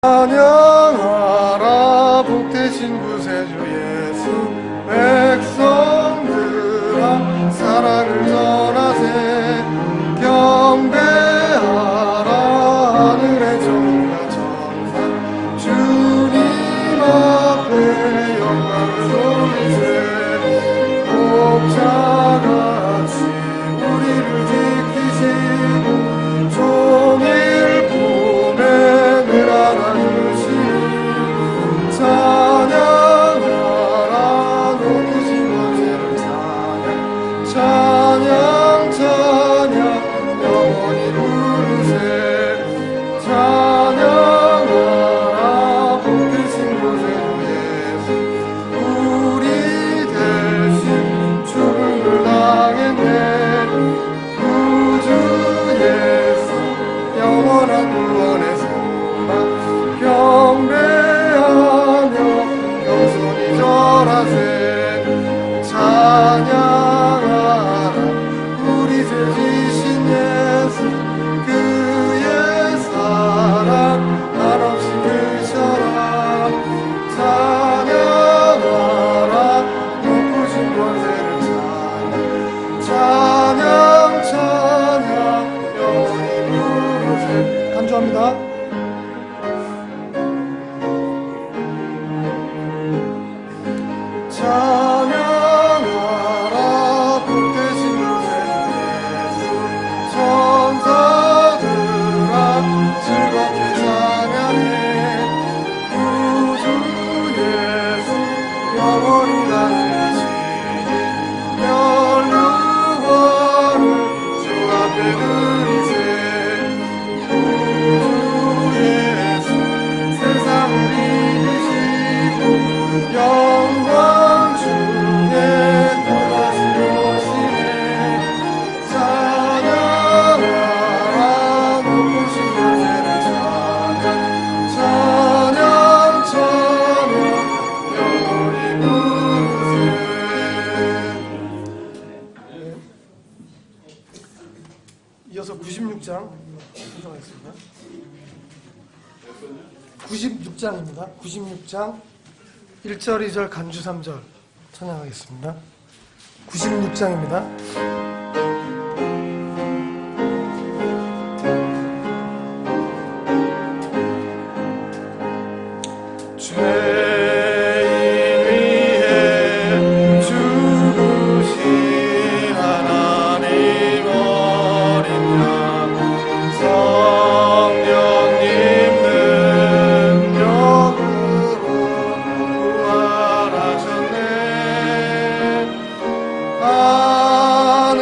찬양하라 복되신 구세주 예수 백성들아 사랑을 전하세 경배하라 하늘의 종과 천사 주님 앞에 영광을 돌리세 목자같이 우리를 지키시고 종일 품에 늘 안아주시니 찬양하라 높으신 권세를 찬양 찬양 영원히 부르세 찬양하라 복되신 권세주 예수 우리 대신 죽음을 당했네 구주 예수 영원한 구원의 소망 경배하며 겸손히 절하세 찬양하라 우리 죄 지신 예수 그의 사랑 한없이 크셔라 찬양하라 높으신 권세를 찬양 찬양 영원히 부르세 간주합니다. 찬양하라 복되신 구세주 예수 천사들아 즐겁게 찬양해 구주 예수 영원히 다스리시니 멸류관을 주 앞에 드리세 구주 예수 세상을 이기시고 영광 중에 또다시 오시네 찬양하라 높으신 권세를 찬양 찬양 영원히 부르세 이어서 96장 신청하겠습니다. 96장입니다. 96장 1절, 2절, 간주 3절 찬양하겠습니다. 96장입니다. 죄인 위해 죽으신 하나님 어린 양 성령님 능력으로 부활하셨네 하늘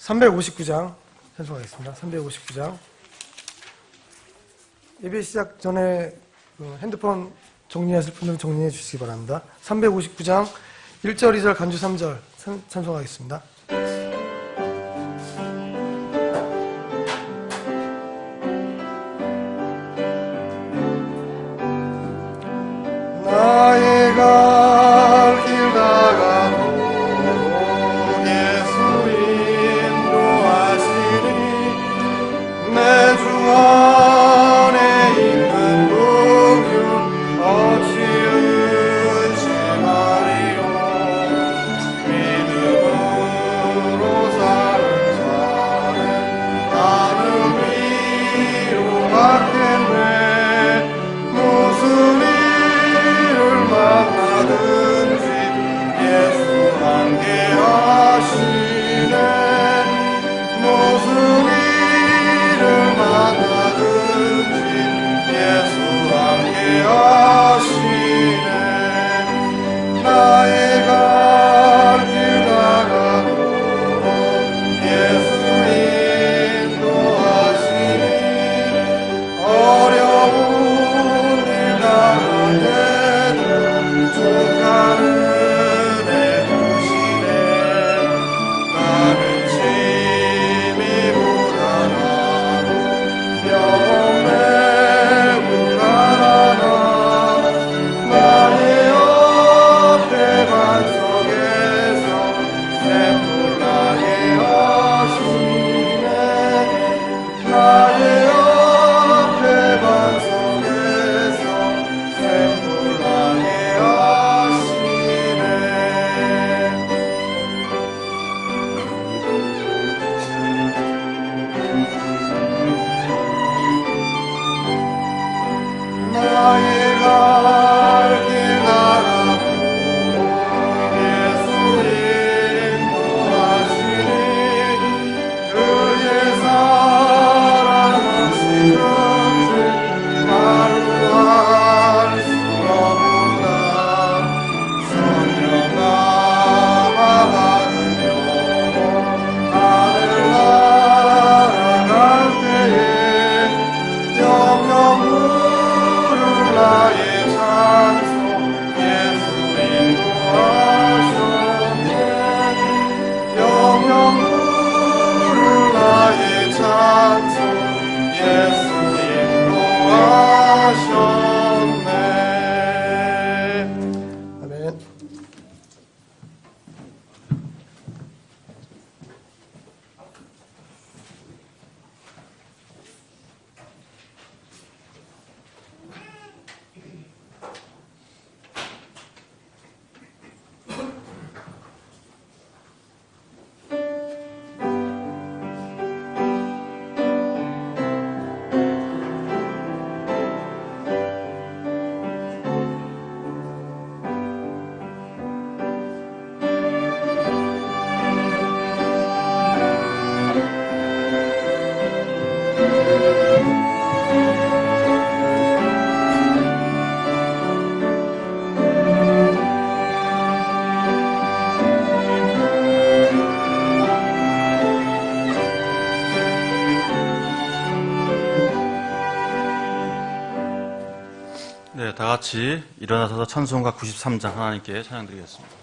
359장 찬송하겠습니다. 359장. 예배 시작 전에 핸드폰 정리하실 분들은 정리해 주시기 바랍니다. 359장 1절, 2절, 간주 3절 찬송하겠습니다. 나의 갈 길 다가도 예수 인도하시니 내 주 안에 있는 긍휼 없이 의심하리요. 믿음으로 사는 자는 나를 위로받겠네. 무슨 만나든지 예수 함께하시네. 무슨 일을 만나든지 예수 함께하시네. 나의 갈 길 다가도록 예수 인도하시니 어려운 일 가운데 족한 은혜 주시네. 나는 짐이보다는 영혼 메고 가라나. 나의 옆에 반석에서 샘물 나게 하시네. 나의 옆에 반석에서 샘물 나게 하시네. 나의 갈 길 나가고 예수 인도하시니 그의 사랑하신 것을 하루할 수 없다. 성령아 받은 영혼 하늘 날아갈 때에 영영 부를 나의 찬송 예수 인도하셨네. 영영 부를 나의 찬송 예수 인도하셨네. 아멘. 네, 다 같이 일어나서 찬송가 93장 하나님께 찬양드리겠습니다.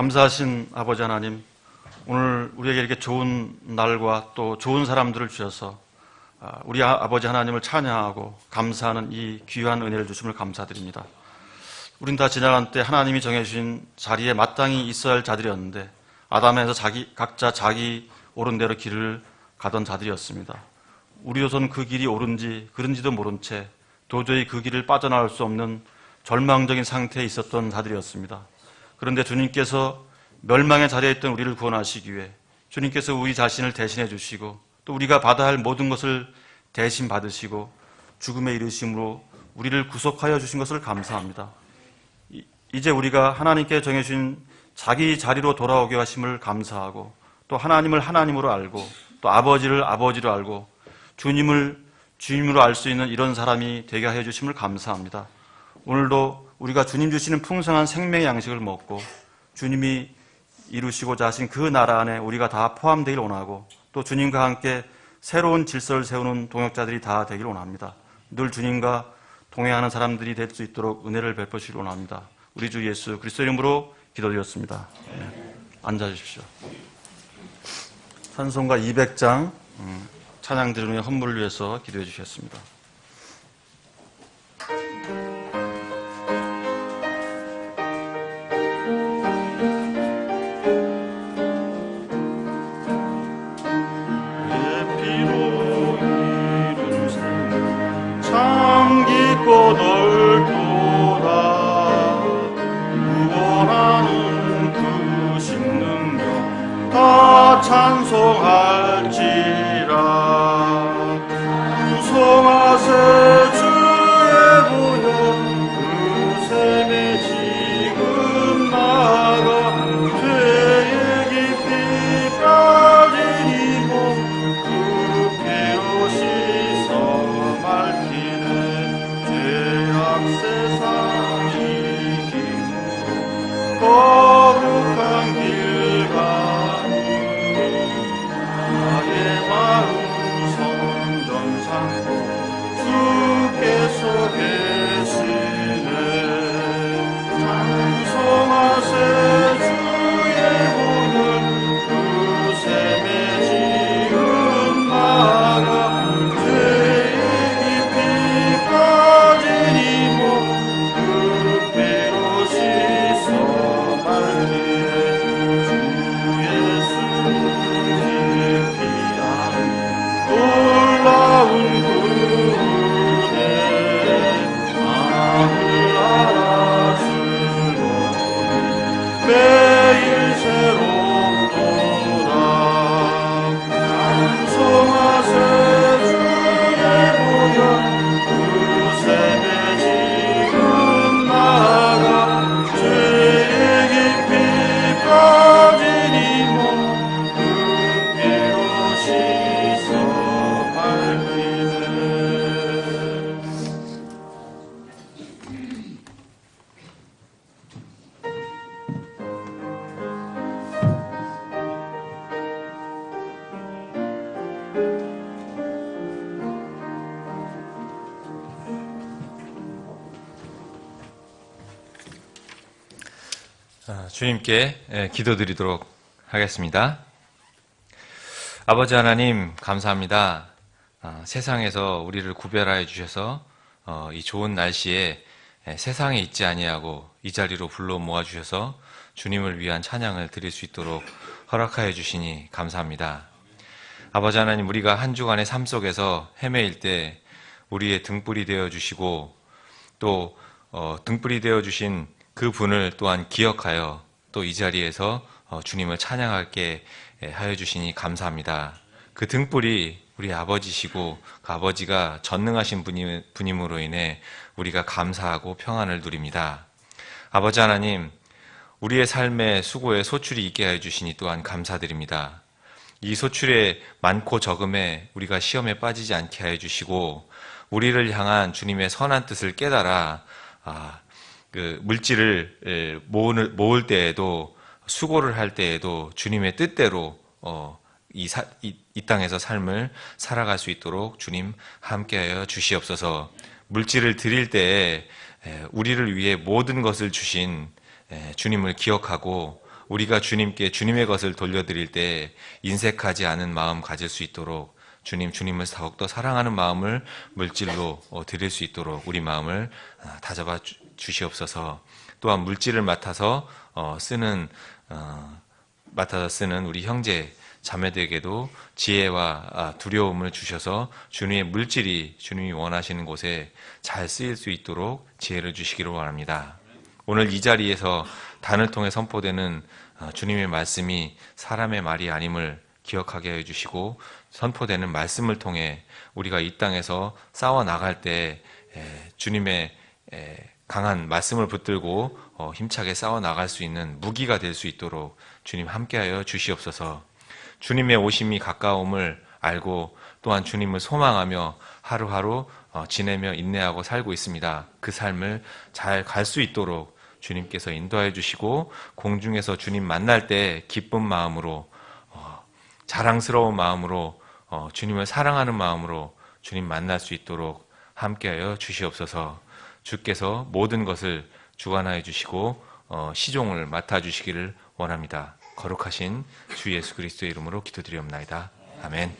감사하신 아버지 하나님, 오늘 우리에게 이렇게 좋은 날과 또 좋은 사람들을 주셔서 우리 아버지 하나님을 찬양하고 감사하는 이 귀한 은혜를 주심을 감사드립니다. 우린 다 지나간 때 하나님이 정해주신 자리에 마땅히 있어야 할 자들이었는데 아담에서 각자 자기 옳은 대로 길을 가던 자들이었습니다. 우리 조선 그 길이 옳은지 그른지도 모른 채 도저히 그 길을 빠져나올 수 없는 절망적인 상태에 있었던 자들이었습니다. 그런데 주님께서 멸망의 자리에 있던 우리를 구원하시기 위해 주님께서 우리 자신을 대신해 주시고 또 우리가 받아야 할 모든 것을 대신 받으시고 죽음에 이르심으로 우리를 구속하여 주신 것을 감사합니다. 이제 우리가 하나님께 정해주신 자기 자리로 돌아오게 하심을 감사하고 또 하나님을 하나님으로 알고 또 아버지를 아버지로 알고 주님을 주님으로 알 수 있는 이런 사람이 되게 하여 주심을 감사합니다. 오늘도 우리가 주님 주시는 풍성한 생명의 양식을 먹고 주님이 이루시고자 하신 그 나라 안에 우리가 다 포함되길 원하고 또 주님과 함께 새로운 질서를 세우는 동역자들이 다 되길 원합니다. 늘 주님과 동행하는 사람들이 될 수 있도록 은혜를 베푸시길 원합니다. 우리 주 예수 그리스도 이름으로 기도드렸습니다. 앉아주십시오. 찬송가 200장 찬양 드리는 헌물을 위해서 기도해 주셨습니다. 넓도다 구원하는 그 신능력 다 찬송할지라 찬송하세 주의 보혈 그 셈에 지금 나가 죄의 깊이 빠진 이 몸 그 피로 씻어 맑히네 세상 이기고 거룩한 길 가는 나의 마음 성전 삼고 주께서 계시네 찬송하세 주의 보혈 그 셈에 지은 나가 죄의 깊이 빠진 이 몸 그 피로 씻어 맑히네 주 예수 피한 놀라운 그 은혜 마음을 알아주거든 매일 새롭도다 찬송하세 주의 보혈 그 셈에 지금 나가 죄의 깊이 빠진 이 몸 그 피로 씻어 맑히네 주님께 기도드리도록 하겠습니다. 아버지 하나님 감사합니다. 세상에서 우리를 구별하여 주셔서 이 좋은 날씨에 세상에 있지 아니하고 이 자리로 불러 모아주셔서 주님을 위한 찬양을 드릴 수 있도록 허락하여 주시니 감사합니다. 아버지 하나님 우리가 한 주간의 삶 속에서 헤매일 때 우리의 등불이 되어주시고 또 등불이 되어주신 그 분을 또한 기억하여 또 이 자리에서 주님을 찬양하게 하여 주시니 감사합니다. 그 등불이 우리 아버지시고 그 아버지가 전능하신 분임으로 인해 우리가 감사하고 평안을 누립니다. 아버지 하나님, 우리의 삶의 수고에 소출이 있게 하여 주시니 또한 감사드립니다. 이 소출의 많고 적음에 우리가 시험에 빠지지 않게 하여 주시고 우리를 향한 주님의 선한 뜻을 깨달아 그 물질을 모을 때에도 수고를 할 때에도 주님의 뜻대로 이 땅에서 삶을 살아갈 수 있도록 주님 함께하여 주시옵소서. 물질을 드릴 때에 우리를 위해 모든 것을 주신 주님을 기억하고 우리가 주님께 주님의 것을 돌려드릴 때 인색하지 않은 마음 가질 수 있도록 주님을 더욱더 사랑하는 마음을 물질로 드릴 수 있도록 우리 마음을 다잡아 주시옵소서. 또한 물질을 맡아서 쓰는 우리 형제 자매들에게도 지혜와 두려움을 주셔서 주님의 물질이 주님이 원하시는 곳에 잘 쓰일 수 있도록 지혜를 주시기를 원합니다. 오늘 이 자리에서 단을 통해 선포되는 주님의 말씀이 사람의 말이 아님을 기억하게 해주시고 선포되는 말씀을 통해 우리가 이 땅에서 싸워 나갈 때 주님의 강한 말씀을 붙들고 힘차게 싸워 나갈 수 있는 무기가 될 수 있도록 주님 함께하여 주시옵소서. 주님의 오심이 가까움을 알고 또한 주님을 소망하며 하루하루 지내며 인내하고 살고 있습니다. 그 삶을 잘 갈 수 있도록 주님께서 인도하여 주시고 공중에서 주님 만날 때 기쁜 마음으로 자랑스러운 마음으로 주님을 사랑하는 마음으로 주님 만날 수 있도록 함께하여 주시옵소서. 주께서 모든 것을 주관하여 주시고 시종을 맡아주시기를 원합니다. 거룩하신 주 예수 그리스도의 이름으로 기도드리옵나이다. 아멘.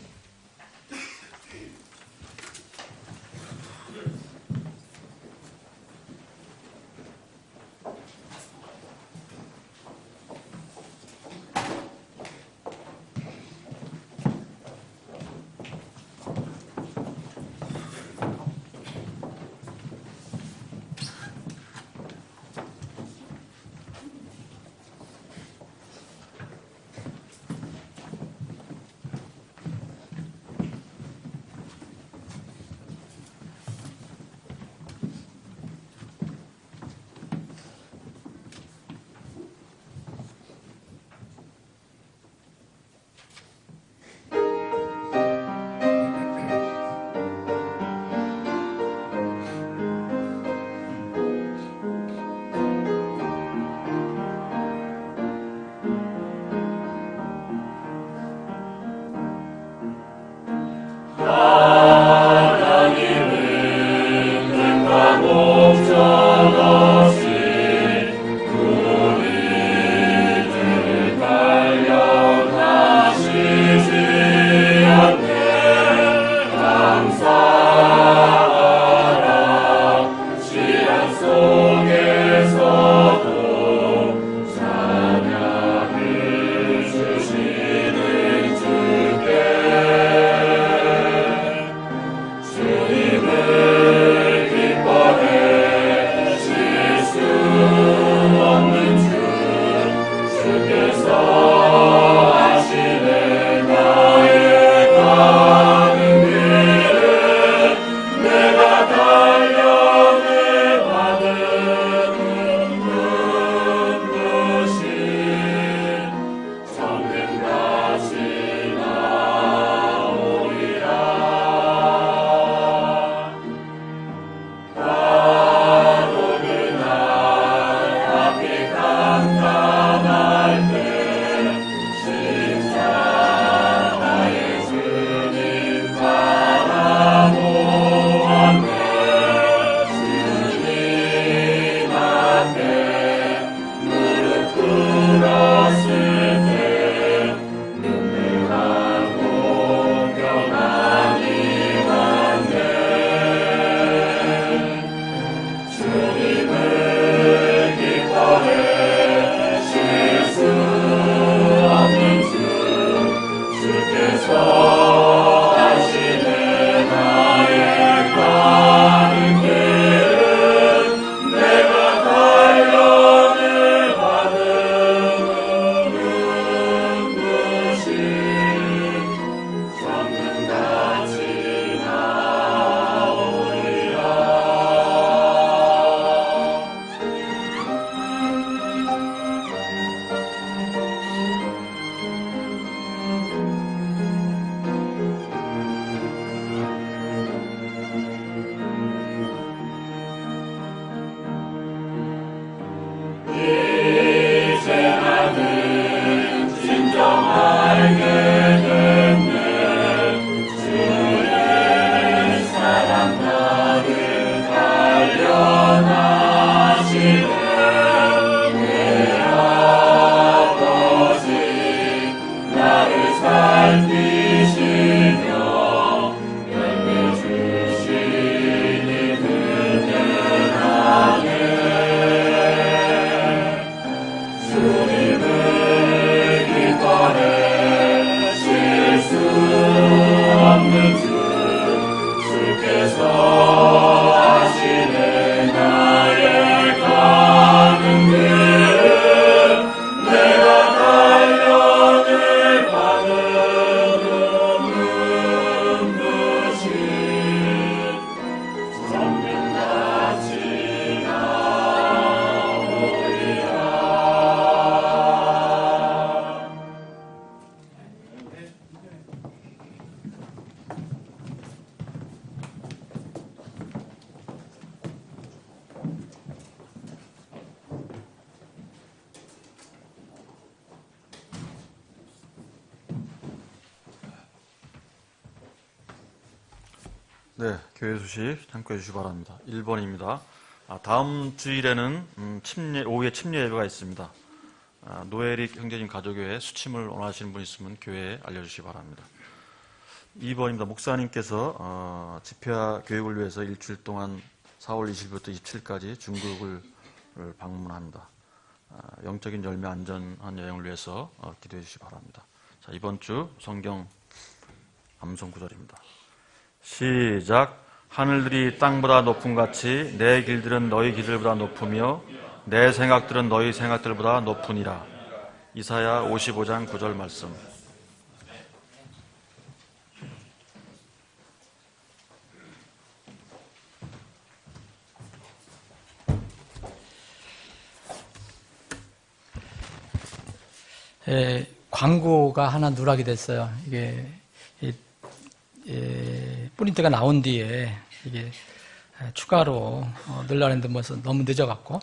네, 교회 소식 참고해 주시기 바랍니다. 1번입니다. 다음 주일에는 오후에 침례 예배가 있습니다. 노에릭 형제님 가족교회 수침을 원하시는 분 있으면 교회에 알려주시기 바랍니다. 2번입니다. 목사님께서 집회와 교육을 위해서 일주일 동안 4월 20일부터 27일까지 중국을 방문합니다. 영적인 열매 안전한 여행을 위해서 기도해 주시기 바랍니다. 자, 이번 주 성경 암송 구절입니다. 시작. 하늘들이 땅보다 높음같이 내 길들은 너희 길들보다 높으며 내 생각들은 너희 생각들보다 높으니라. 이사야 55장 9절 말씀. 광고가 하나 누락이 됐어요. 이게 프린트가 나온 뒤에 이게 추가로 넣으려고 했는데 너무 늦어갖고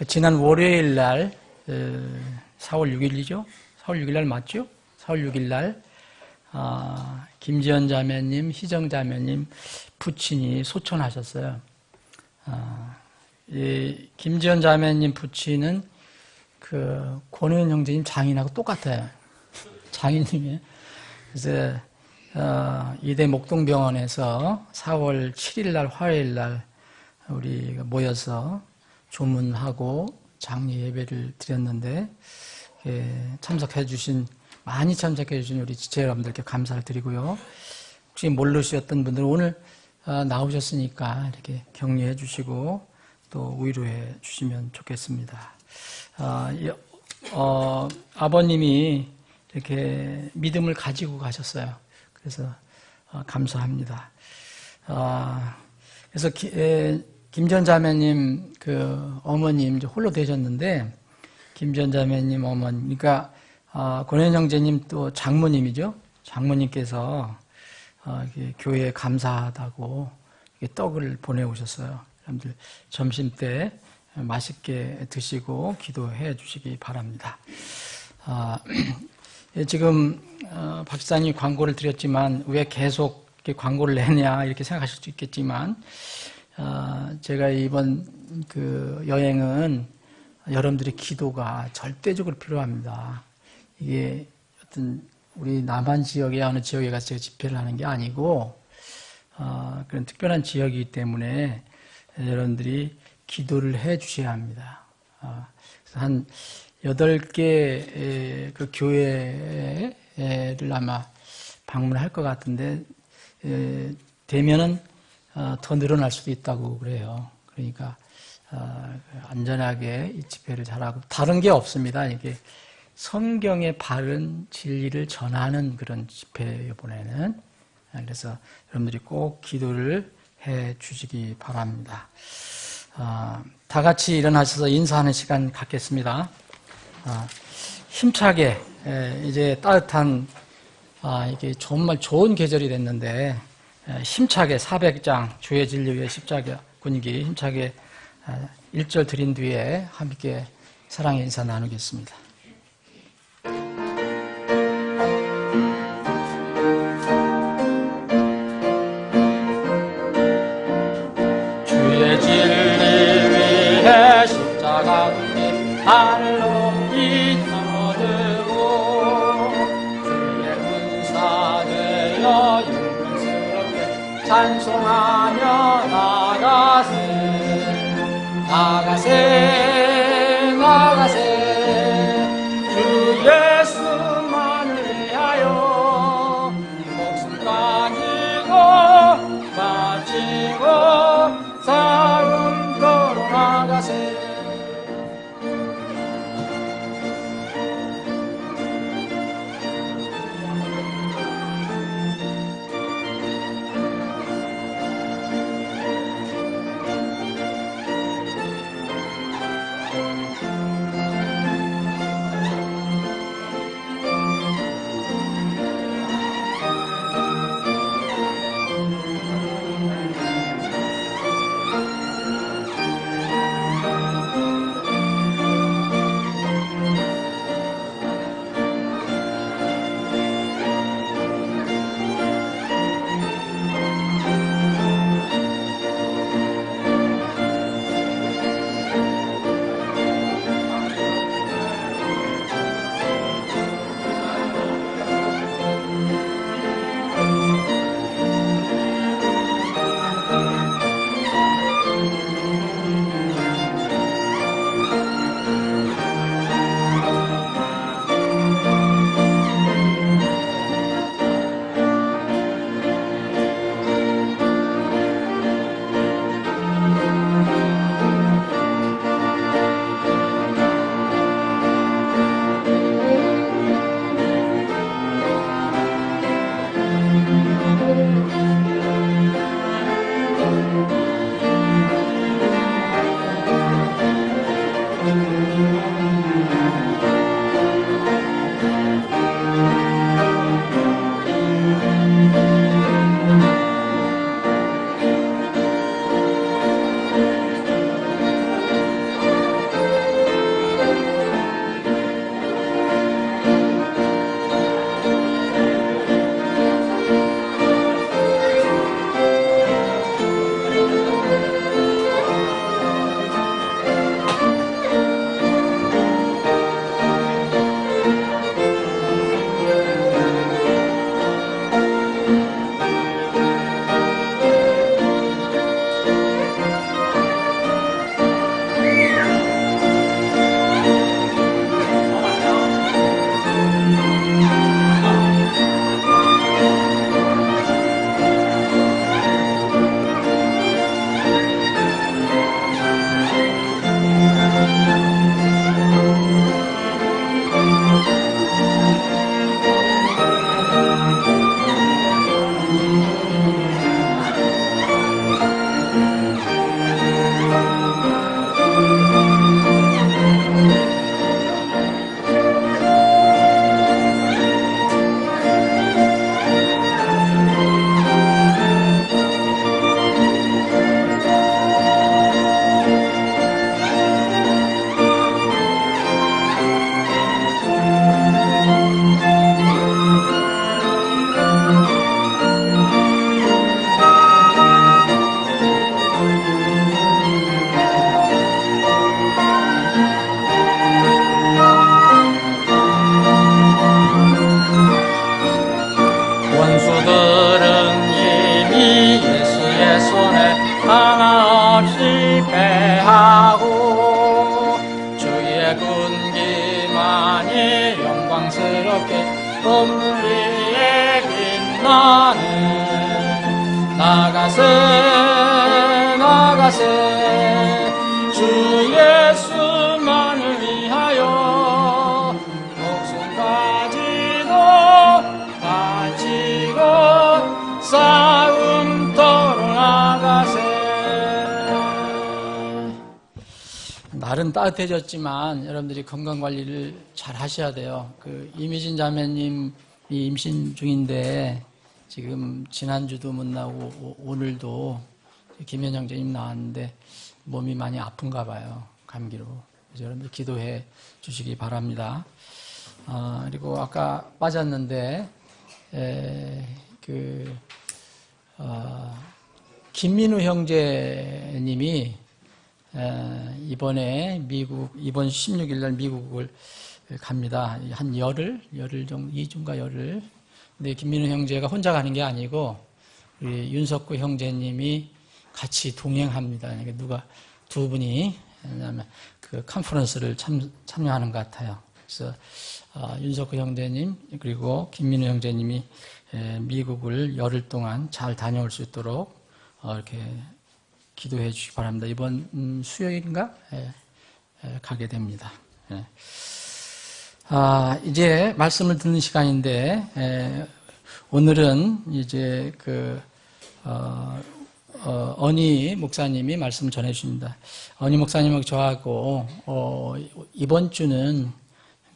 지난 월요일 날 4월 6일이죠? 4월 6일 날 맞죠? 4월 6일 날 김지연 자매님, 희정 자매님 부친이 소천하셨어요. 김지연 자매님 부친은 그 권호연 형제님 장인하고 똑같아요. 장인님이. 그래서 이대 목동병원에서 4월 7일 날 화요일 날 우리 모여서 조문하고 장례 예배를 드렸는데 많이 참석해 주신 우리 지체 여러분들께 감사를 드리고요. 혹시 모르셨던 분들은 오늘 나오셨으니까 이렇게 격려해 주시고 또 위로해 주시면 좋겠습니다. 아버님이 이렇게 믿음을 가지고 가셨어요. 그래서 감사합니다. 그래서 김전 자매님 그 어머님 이제 홀로 되셨는데 김전 자매님 어머니, 그러니까 권현 형제님 또 장모님이죠. 장모님께서 교회에 감사하다고 떡을 보내오셨어요. 여러분들 점심 때 맛있게 드시고 기도해 주시기 바랍니다. 지금 박 지사님이 광고를 드렸지만 왜 계속 이렇게 광고를 내냐 이렇게 생각하실 수 있겠지만 제가 이번 그 여행은 여러분들의 기도가 절대적으로 필요합니다. 이게 어떤 우리 남한 지역의 어느 지역에 가서 제가 집회를 하는 게 아니고 그런 특별한 지역이기 때문에 여러분들이 기도를 해 주셔야 합니다. 한 8개 그 교회를 아마 방문할 것 같은데 되면은 더 늘어날 수도 있다고 그래요. 그러니까 안전하게 이 집회를 잘하고 다른 게 없습니다. 이게 성경의 바른 진리를 전하는 그런 집회 이번에는. 그래서 여러분들이 꼭 기도를 해 주시기 바랍니다. 다 같이 일어나셔서 인사하는 시간 갖겠습니다. 힘차게 이제 따뜻한 이게 정말 좋은 계절이 됐는데 힘차게 400장 주의 진리 위에 십자가 군기 힘차게 1절 드린 뒤에 함께 사랑의 인사 나누겠습니다. 주의 진리 위에 십자가 군기 하늘 높이 들어들고 주의 군사 되어 영광스럽게 찬송하며 나가세 주 예수만을 위하여 목숨 바치고 싸움 걸어 나가세. 손에 하나 없이 패하고 주의 군기만이 영광스럽게 눈물 위에 빛나는 나가세 주 예수만을 위하여 목숨까지도 바치고 싸움터로 나가세. 날은 따뜻해졌지만 여러분들이 건강관리를 잘 하셔야 돼요. 이미진 자매님이 임신 중인데 지금 지난주도 못 나오고 오늘도 김현 형제님 나왔는데 몸이 많이 아픈가 봐요. 감기로. 그래서 여러분들 기도해 주시기 바랍니다. 그리고 아까 빠졌는데 김민우 형제님이 이번에 이번 16일 날 미국을 갑니다. 한 열흘 정도, 2주인가 열흘. 근데 김민우 형제가 혼자 가는 게 아니고 우리 윤석구 형제님이 같이 동행합니다. 그러니까 두 분이 그 컨퍼런스를 참여하는 것 같아요. 그래서 윤석구 형제님 그리고 김민우 형제님이 미국을 열흘 동안 잘 다녀올 수 있도록 이렇게 기도해 주시기 바랍니다. 이번 수요일인가 가게 됩니다. 이제 말씀을 듣는 시간인데 오늘은 이제 언희 목사님이 말씀을 전해 주십니다. 언희 목사님하고 저하고 이번 주는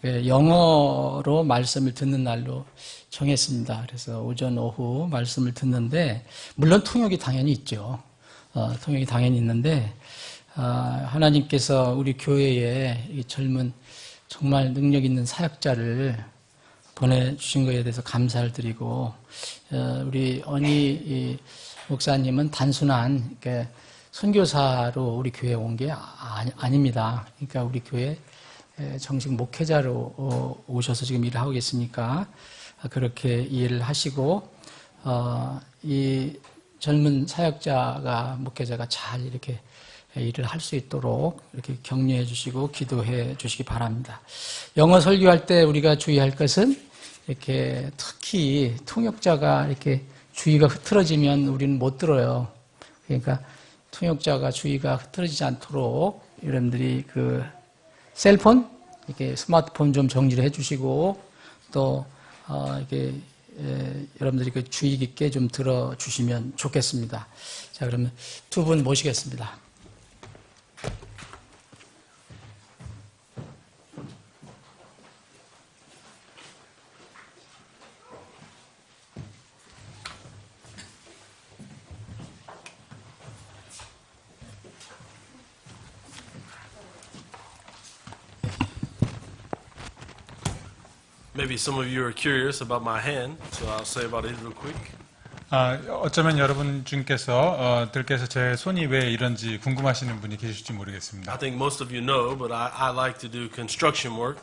영어로 말씀을 듣는 날로 정했습니다. 그래서 오전 오후 말씀을 듣는데 물론 통역이 당연히 있죠. 통역이 당연히 있는데 하나님께서 우리 교회에 이 젊은 정말 능력 있는 사역자를 보내주신 것에 대해서 감사를 드리고 우리 언희 목사님은 단순한 선교사로 우리 교회에 온 게 아닙니다. 그러니까 우리 교회 정식 목회자로 오셔서 지금 일을 하고 계시니까 그렇게 이해를 하시고 이 젊은 사역자가 목회자가 잘 이렇게 일을 할 수 있도록 이렇게 격려해 주시고 기도해 주시기 바랍니다. 영어 설교할 때 우리가 주의할 것은 이렇게 특히 통역자가 이렇게 주의가 흐트러지면 우리는 못 들어요. 그러니까 통역자가 주의가 흐트러지지 않도록 여러분들이 셀폰, 이렇게 스마트폰 좀 정지를 해주시고 또 이렇게 여러분들이 주의 깊게 좀 들어주시면 좋겠습니다. 자, 그러면 두 분 모시겠습니다. Maybe some of you are curious about my hand, so I'll say about it real quick. 어쩌면 여러분 중께서 들께서 제 손이 왜 이런지 궁금하시는 분이 계실지 모르겠습니다. I think most of you know, but I like to do construction work.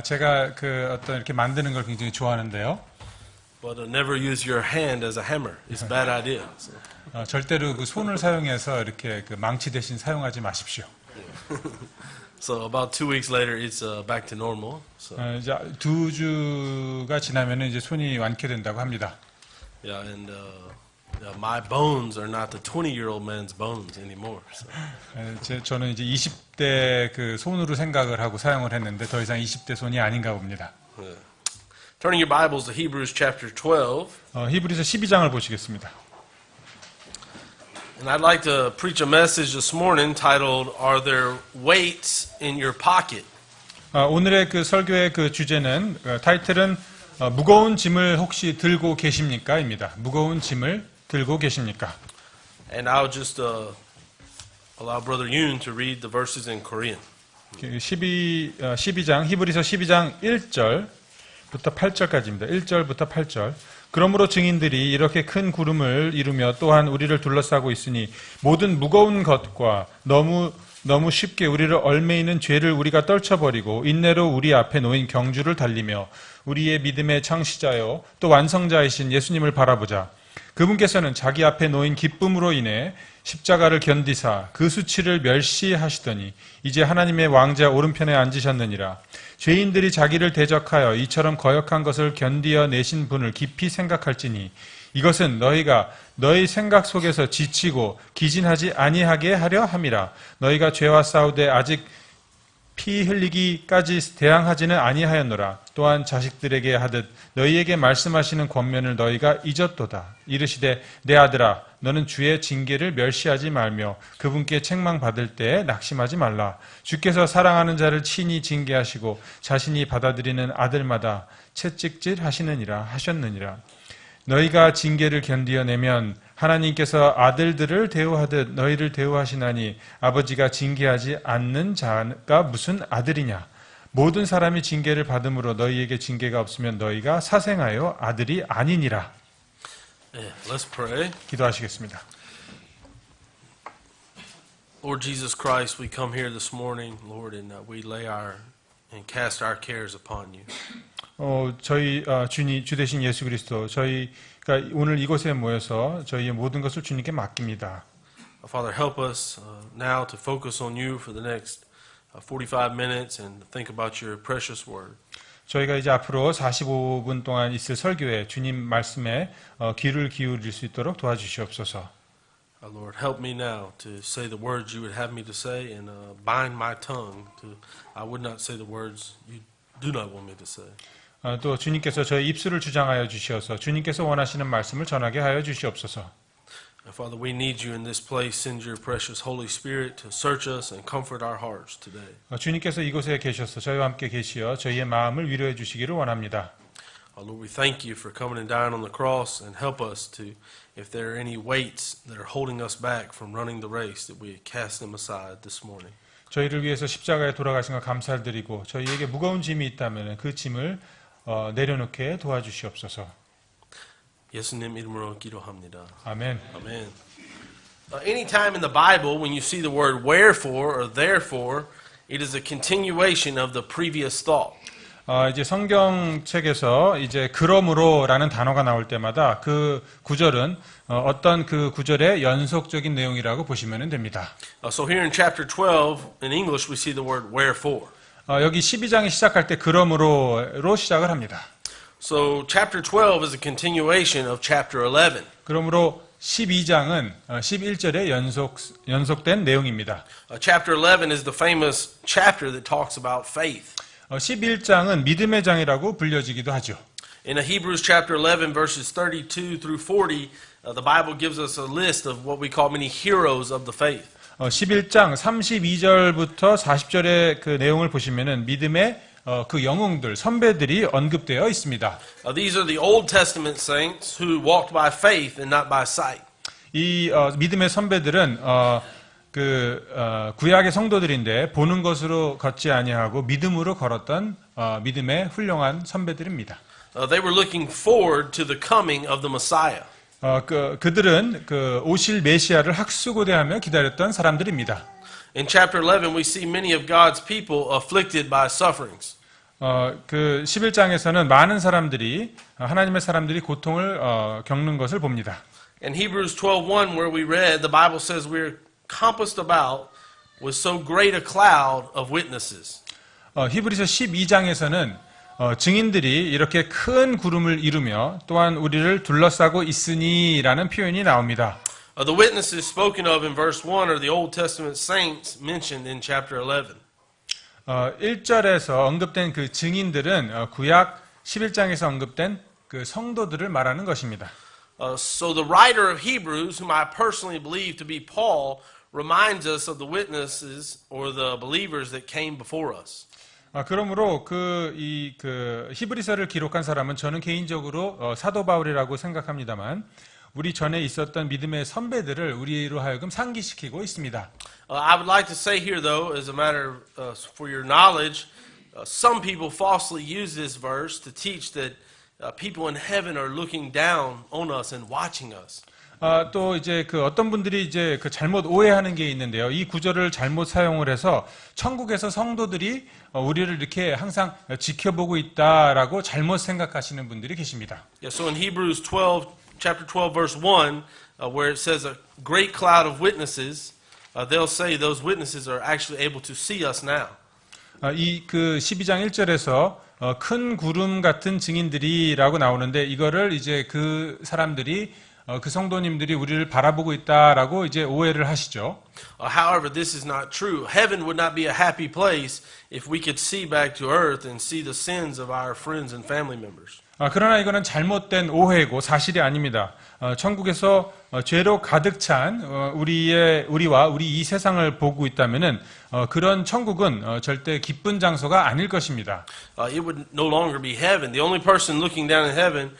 제가 어떤 이렇게 만드는 걸 굉장히 좋아하는데요. But never use your hand as a hammer. It's a bad idea. So. 절대로 손을 사용해서 이렇게 망치 대신 사용하지 마십시오. So about 2 weeks later, it's back to normal. So. 이제 2주가 지나면 이제 손이 완쾌된다고 합니다. Yeah, and my bones are not the 20-year-old man's bones anymore. So. 저는 이제 20대 손으로 생각을 하고 사용을 했는데 더 이상 20대 손이 아닌가 봅니다. Yeah. Turning your Bibles to Hebrews chapter 12. 히브리서 12장을 보시겠습니다. And I'd like to preach a message this morning titled, Are there weights in your pocket? 오늘의 설교의 주제는 타이틀은 무거운 짐을 혹시 들고 계십니까? 입니다. 무거운 짐을 들고 계십니까? And I'll just allow Brother Yoon to read the verses in Korean. 12장, 히브리서 12장 1절부터 8절까지입니다. 1절부터 8절. 그러므로 증인들이 이렇게 큰 구름을 이루며 또한 우리를 둘러싸고 있으니 모든 무거운 것과 너무 쉽게 우리를 얽매이는 죄를 우리가 떨쳐버리고 인내로 우리 앞에 놓인 경주를 달리며 우리의 믿음의 창시자요 또 완성자이신 예수님을 바라보자. 그분께서는 자기 앞에 놓인 기쁨으로 인해 십자가를 견디사 그 수치를 멸시하시더니 이제 하나님의 왕자 오른편에 앉으셨느니라. 죄인들이 자기를 대적하여 이처럼 거역한 것을 견디어 내신 분을 깊이 생각할지니 이것은 너희가 너희 생각 속에서 지치고 기진하지 아니하게 하려 함이라. 너희가 죄와 싸우되 아직 피 흘리기까지 대항하지는 아니하였노라. 또한 자식들에게 하듯 너희에게 말씀하시는 권면을 너희가 잊었도다. 이르시되 내 아들아 너는 주의 징계를 멸시하지 말며 그분께 책망받을 때에 낙심하지 말라. 주께서 사랑하는 자를 친히 징계하시고 자신이 받아들이는 아들마다 채찍질 하셨느니라. 너희가 징계를 견디어내면 하나님께서 아들들을 대우하듯 너희를 대우하시나니 아버지가 징계하지 않는 자가 무슨 아들이냐. 모든 사람이 징계를 받음으로 너희에게 징계가 없으면 너희가 사생하여 아들이 아니니라. Yeah, let's pray. 기도하시겠습니다. Lord Jesus Christ, we come here this morning, Lord, and we lay and cast our cares upon you. 저희 주 되신 예수 그리스도, 저희가 오늘 이곳에 모여서 저희의 모든 것을 주님께 맡깁니다. Father, help us now to focus on you for the next 45 minutes and think about your precious word. 저희가 이제 앞으로 45분 동안 있을 설교에 주님 말씀에 귀를 기울일 수 있도록 도와주시옵소서. Lord, help me now to say the words you would have me to say and bind my tongue I would not say the words you do not want me to say. 또 주님께서 저희 입술을 주장하여 주시어서 주님께서 원하시는 말씀을 전하게 하여 주시옵소서. Father, we need you in this place. Send your precious Holy Spirit to search us and comfort our hearts today. 주님께서 이곳에 계셔서 저희와 함께 계시어 저희의 마음을 위로해 주시기를 원합니다. Lord, we thank you for coming and dying on the cross and help us to, if there are any weights that are holding us back from running the race, that we cast them aside this morning. 저희를 위해서 십자가에 돌아가신 것 감사드리고 저희에게 무거운 짐이 있다면 그 짐을 내려놓게 도와주시옵소서. 예수님 이름으로 기도합니다. 아멘. Amen. Anytime in the Bible when you see the word wherefore or therefore, it is a continuation of the previous thought. 이제 성경책에서 이제 그러므로라는 단어가 나올 때마다 그 구절은 어떤 그 구절의 연속적인 내용이라고 보시면 됩니다. So here in chapter 12 in English we see the word wherefore. 여기 12장이 시작할 때 그러므로로 시작을 합니다. So chapter 12 is a continuation of chapter 11. 그러므로 12장은 11절에 연속된 내용입니다. Chapter 11 is the famous chapter that talks about faith. 11장은 믿음의 장이라고 불려지기도 하죠. In Hebrews chapter 11 verses 32 through 40, the Bible gives us a list of what we call many heroes of the faith. 11장 32절부터 40절의 그 내용을 보시면은 믿음의 그 영웅들, 선배들이 언급되어 있습니다. These are the Old Testament saints who walked by faith and not by sight. 이 믿음의 선배들은 구약의 성도들인데 보는 것으로 걷지 아니하고 믿음으로 걸었던 믿음의 훌륭한 선배들입니다. They were looking forward to the coming of the Messiah. 그들은 오실 메시아를 학수고대하며 기다렸던 사람들입니다. In chapter 11, we see many of God's people afflicted by sufferings. 그 11장에서는 많은 사람들이 하나님의 사람들이 고통을 겪는 것을 봅니다. In Hebrews 12:1, where we read, the Bible says we're compassed about with so great a cloud of witnesses. 히브리서 12장에서는 증인들이 이렇게 큰 구름을 이루며 또한 우리를 둘러싸고 있으니라는 표현이 나옵니다. The witnesses spoken of in verse 1 are the Old Testament saints mentioned in chapter 11. 1절에서 언급된 그 증인들은 구약 11장에서 언급된 그 성도들을 말하는 것입니다. So the writer of Hebrews, whom I personally believe to be Paul, reminds us of the witnesses or the believers that came before us. 그러므로 히브리서를 기록한 사람은 저는 개인적으로 사도 바울이라고 생각합니다만 우리 전에 있었던 믿음의 선배들을 우리로 하여금 상기시키고 있습니다. I would like to say here, though, as a matter for your knowledge, some people falsely use this verse to teach that people in heaven are looking down on us and watching us. 또 이제 어떤 분들이 이제 잘못 오해하는 게 있는데요. 이 구절을 잘못 사용을 해서 천국에서 성도들이 우리를 이렇게 항상 지켜보고 있다라고 잘못 생각하시는 분들이 계십니다. Yeah, so in Hebrews 12 chapter 12, verse 1, where it says a great cloud of witnesses, they'll say those witnesses are actually able to see us now. 이 그 12장 1절에서 큰 구름 같은 증인들이라고 나오는데 이거를 이제 그 사람들이 그 성도님들이 우리를 바라보고 있다라고 이제 오해를 하시죠. However, this is not true. Heaven would not be a happy place if we could see back to earth and see the sins of our friends and family members. 그러나 이거는 잘못된 오해고 사실이 아닙니다. 천국에서 죄로 가득 찬 우리와 우리 이 세상을 보고 있다면은 그런 천국은 절대 기쁜 장소가 아닐 것입니다. It would no longer be heaven. The only person looking down in heaven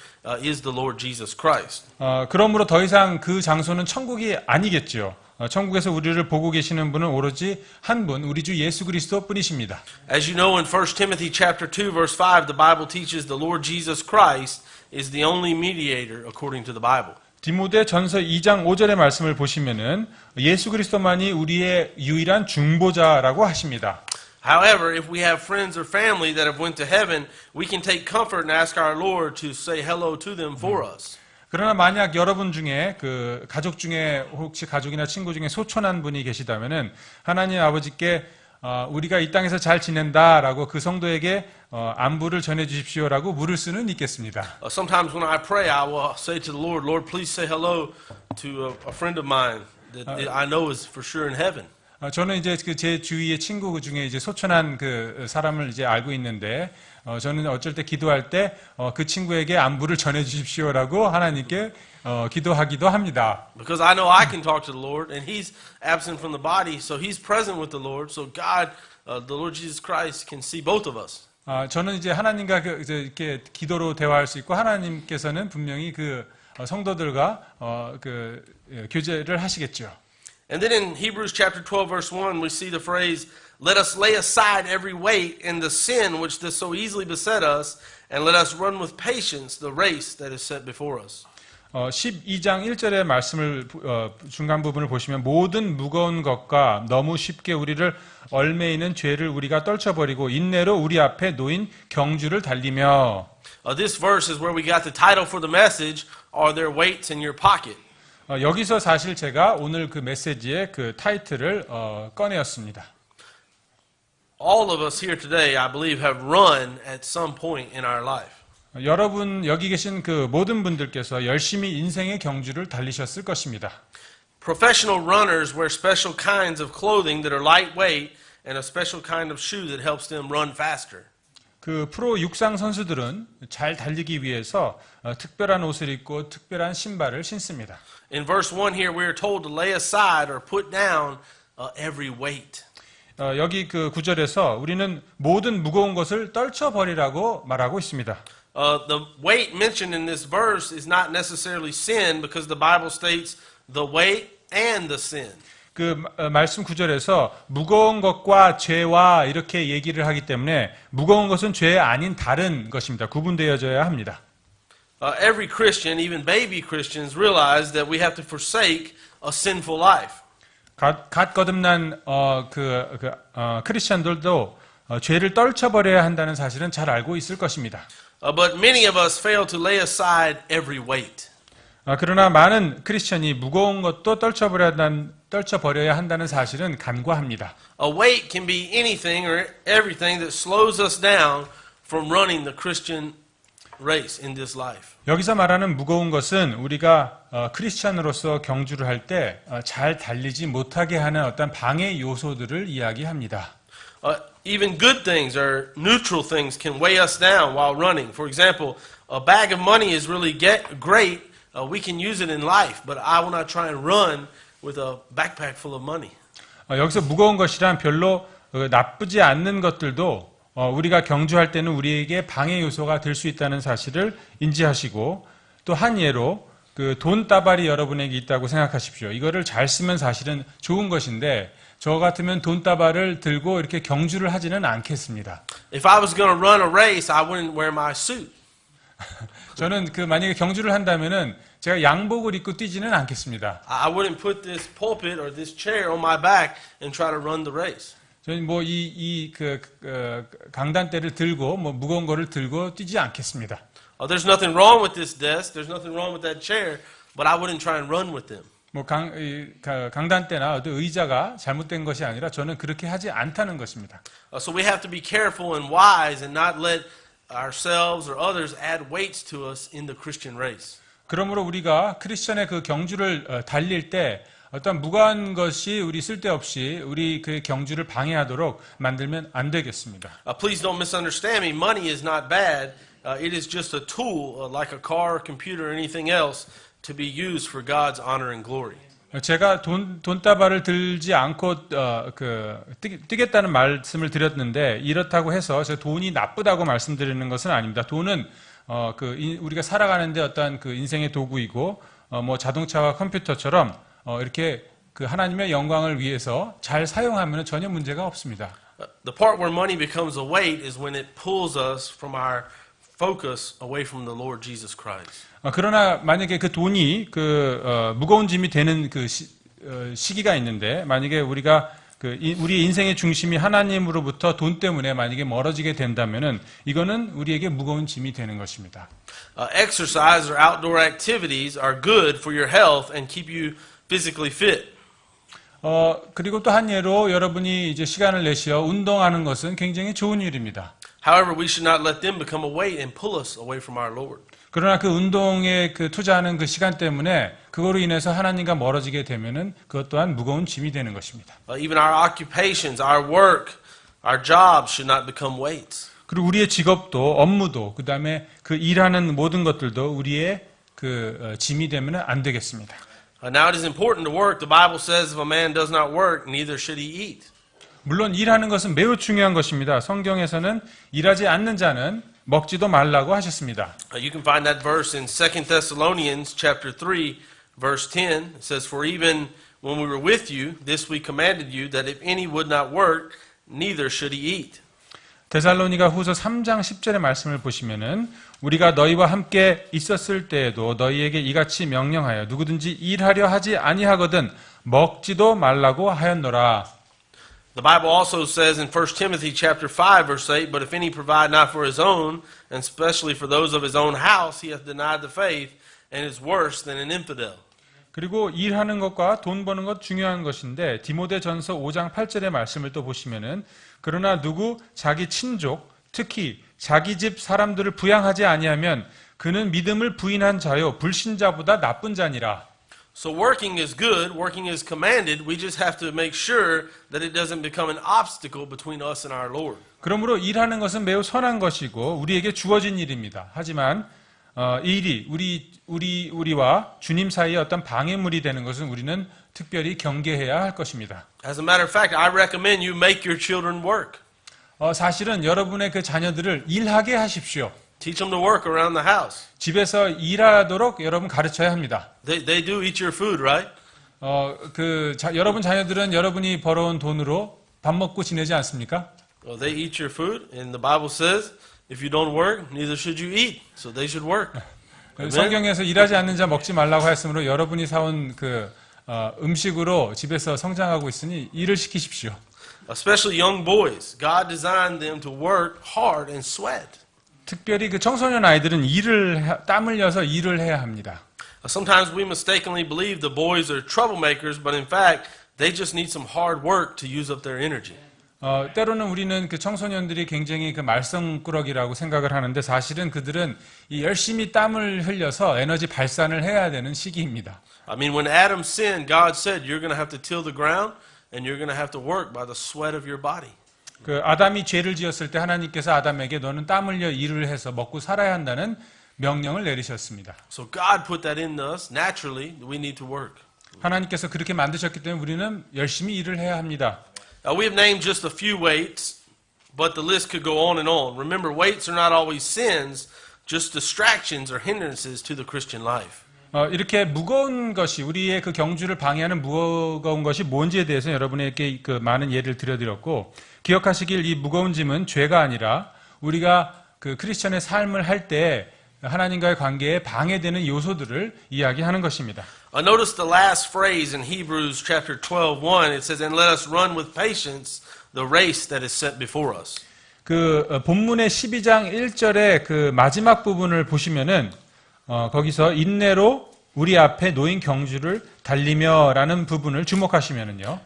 is the Lord Jesus Christ. 그러므로 더 이상 그 장소는 천국이 아니겠죠. 천국에서 우리를 보고 계시는 분은 오로지 한 분, 우리 주 예수 그리스도 뿐이십니다. As you know, in 1 Timothy chapter 2, verse 5, the Bible teaches the Lord Jesus Christ is the only mediator according to the Bible. 디모데 전서 2장 5절의 말씀을 보시면은 예수 그리스도만이 우리의 유일한 중보자라고 하십니다. However, if we have friends or family that have went to heaven, we can take comfort and ask our Lord to say hello to them for us. 그러나 만약 여러분 중에 그 가족 중에 혹시 가족이나 친구 중에 소천한 분이 계시다면은 하나님 아버지께 우리가 이 땅에서 잘 지낸다라고 그 성도에게 안부를 전해 주십시오라고 물을 수는 있겠습니다. Sometimes when I pray, I will say to the Lord, Lord, please say hello to a friend of mine that I know is for sure in heaven. 저는 이제 그 제 주위의 친구 중에 이제 소천한 그 사람을 이제 알고 있는데 저는 어쩔 때 기도할 때 그 친구에게 안부를 전해 주십시오라고 하나님께 기도하기도 합니다. Because I know I can talk to the Lord, and He's absent from the body, so He's present with the Lord. So God, the Lord Jesus Christ, can see both of us. 저는 이제 하나님과 이렇게 기도로 대화할 수 있고 하나님께서는 분명히 그 성도들과 교제를 하시겠죠. And then in Hebrews chapter 12, verse 1, we see the phrase, let us lay aside every weight and the sin which does so easily beset us, and let us run with patience the race that is set before us. 12장 1절의 말씀을 중간 부분을 보시면 모든 무거운 것과 너무 쉽게 우리를 얽매이는 죄를 우리가 떨쳐버리고 인내로 우리 앞에 놓인 경주를 달리며 This verse is where we got the title for the message, Are There Weights in Your Pocket? 여기서 사실 제가 오늘 그 메시지의 그 타이틀을 꺼내었습니다. All of us here today, I believe, have run at some point in our life. 여러분 여기 계신 그 모든 분들께서 열심히 인생의 경주를 달리셨을 것입니다. Professional runners wear special kinds of clothing that are lightweight and a special kind of shoe that helps them run faster. 그 프로 육상 선수들은 잘 달리기 위해서 특별한 옷을 입고 특별한 신발을 신습니다. In verse 1 here, we are told to lay aside or put down every weight. 여기 그 9절에서 우리는 모든 무거운 것을 떨쳐버리라고 말하고 있습니다. The weight mentioned in this verse is not necessarily sin because the Bible states the weight and the sin. 그 말씀 9절에서 무거운 것과 죄와 이렇게 얘기를 하기 때문에 무거운 것은 죄 아닌 다른 것입니다. 구분되어져야 합니다. Every Christian, even baby Christians, realize that we have to forsake a sinful life. 갓 거듭난 크리스천들도 죄를 떨쳐버려야 한다는 사실은 잘 알고 있을 것입니다. But many of us fail to lay aside every weight. 그러나 많은 크리스천이 무거운 것도 떨쳐버려야 한다는 사실은 간과합니다. A weight can be anything or everything that slows us down from running the Christian race in this life. 여기서 말하는 무거운 것은 우리가 크리스천으로서 경주를 할 때 잘 달리지 못하게 하는 어떤 방해 요소들을 이야기합니다. Even good things or neutral things can weigh us down while running. For example, a bag of money is really great. We can use it in life, but I will not try and run with a backpack full of money. 여기서 무거운 것이란 별로 나쁘지 않는 것들도 우리가 경주할 때는 우리에게 방해 요소가 될 수 있다는 사실을 인지하시고 또 한 예로 그 돈다발이 여러분에게 있다고 생각하십시오. 이거를 잘 쓰면 사실은 좋은 것인데 저 같으면 돈다발을 들고 이렇게 경주를 하지는 않겠습니다. If I was going to run a race, I wouldn't wear my suit. 저는 만약에 경주를 한다면은 제가 양복을 입고 뛰지는 않겠습니다. I wouldn't put this pulpit or this chair on my back and try to run the race. 저는 강단대를 들고 무거운 거를 들고 뛰지 않겠습니다. There's nothing wrong with this desk. There's nothing wrong with that chair. But I wouldn't try and run with them. 뭐 강단 때나 어떤 의자가 잘못된 것이 아니라 저는 그렇게 하지 않다는 것입니다. So we have to be careful and wise and not let ourselves or others add weights to us in the Christian race. 그러므로 우리가 크리스천의 그 경주를 달릴 때 어떤 무거운 것이 우리 쓸데없이 우리 그 경주를 방해하도록 만들면 안 되겠습니다. Please don't misunderstand me. Money is not bad. It is just a tool, like a car, computer, or anything else, to be used for God's honor and glory. 제가 돈다발을 들지 않고 뛰겠다는 말씀을 드렸는데 이렇다고 해서 제 돈이 나쁘다고 말씀드리는 것은 아닙니다. 돈은 우리가 살아가는데 어떤 그 인생의 도구이고 뭐 자동차와 컴퓨터처럼 이렇게 그 하나님의 영광을 위해서 잘 사용하면 전혀 문제가 없습니다. The part where money becomes a weight is when it pulls us from our focus away from the Lord Jesus Christ. 그러나 만약에 그 돈이 무거운 짐이 되는 그 시기가 있는데 만약에 우리가 우리 인생의 중심이 하나님으로부터 돈 때문에 만약에 멀어지게 된다면은 이거는 우리에게 무거운 짐이 되는 것입니다. Exercise or outdoor activities are good for your health and keep you physically fit. 그리고 또 한 예로 여러분이 이제 시간을 내시어 운동하는 것은 굉장히 좋은 일입니다. However, we should not let them become a weight and pull us away from our Lord. 그러나 그 운동에 투자하는 그 시간 때문에 그거로 인해서 하나님과 멀어지게 되면은 그것 또한 무거운 짐이 되는 것입니다. Even our occupations, our work, our jobs should not become weights. 그리고 우리의 직업도 업무도 그다음에 그 일하는 모든 것들도 우리의 짐이 되면은 안 되겠습니다. Now it is important to work. The Bible says if a man does not work, neither should he eat. 물론 일하는 것은 매우 중요한 것입니다. 성경에서는 일하지 않는 자는 먹지도 말라고 하셨습니다. You can find that verse in 2 Thessalonians chapter 3, verse 10. It says, For even when we were with you, this we commanded you, that if any would not work, neither should he eat. 데살로니가 후서 3장 10절의 말씀을 보시면은 우리가 너희와 함께 있었을 때에도 너희에게 이같이 명령하여 누구든지 일하려 하지 아니하거든 먹지도 말라고 하였노라. The Bible also says in 1 Timothy chapter 5, verse 8, But if any provide not for his own, and especially for those of his own house, he hath denied the faith, and is worse than an infidel. 그리고 일하는 것과 돈 버는 것 중요한 것인데 디모데전서 5장 8절의 말씀을 또 보시면은 그러나 누구 자기 친족 특히 자기 집 사람들을 부양하지 아니하면 그는 믿음을 부인한 자요 불신자보다 나쁜 자니라. So working is good, working is commanded. We just have to make sure that it doesn't become an obstacle between us and our Lord. 그러므로 일하는 것은 매우 선한 것이고 우리에게 주어진 일입니다. 하지만 이 일이 우리와 주님 사이에 어떤 방해물이 되는 것은 우리는 특별히 경계해야 할 것입니다. As a matter of fact, I recommend you make your children work. 사실은 여러분의 그 자녀들을 일하게 하십시오. Teach them to work around the house. 집에서 일하도록 여러분 가르쳐야 합니다. They do eat your food, right? 여러분 자녀들은 여러분이 벌어온 돈으로 밥 먹고 지내지 않습니까? Well, they eat your food, and the Bible says, if you don't work, neither should you eat. So they should work. 성경에서 일하지 않는 자 먹지 말라고 하였으므로 여러분이 사온 음식으로 집에서 성장하고 있으니 일을 시키십시오. Especially young boys. God designed them to work hard and sweat. 특별히 그 청소년 아이들은 땀 흘려서 일을 해야 합니다. Sometimes we mistakenly believe the boys are troublemakers, but in fact, they just need some hard work to use up their energy. 때로는 우리는 그 청소년들이 굉장히 그 말썽꾸러기라고 생각을 하는데 사실은 그들은 열심히 땀을 흘려서 에너지 발산을 해야 되는 시기입니다. I mean, when Adam sinned, God said, you're going to have to till the ground and you're going to have to work by the sweat of your body. 그 아담이 죄를 지었을 때 하나님께서 아담에게 너는 땀 흘려 일을 해서 먹고 살아야 한다는 명령을 내리셨습니다. So God put that in us. Naturally, we need to work. 하나님께서 그렇게 만드셨기 때문에 우리는 열심히 일을 해야 합니다. We have named just a few weights, but the list could go on and on. Remember, weights are not always sins, just distractions or hindrances to the Christian life. 이렇게 무거운 것이 우리의 그 경주를 방해하는 무거운 것이 뭔지에 대해서 여러분에게 그 많은 예를 들어드렸고 기억하시길 이 무거운 짐은 죄가 아니라 우리가 그 크리스천의 삶을 할 때 하나님과의 관계에 방해되는 요소들을 이야기하는 것입니다. Notice the last phrase in Hebrews chapter 12:1. It says, "And let us run with patience the race that is set before us." 그 본문의 12장 1절의 그 마지막 부분을 보시면은 거기서 인내로 우리 앞에 놓인 경주를 달리며라는 부분을 주목하시면은요.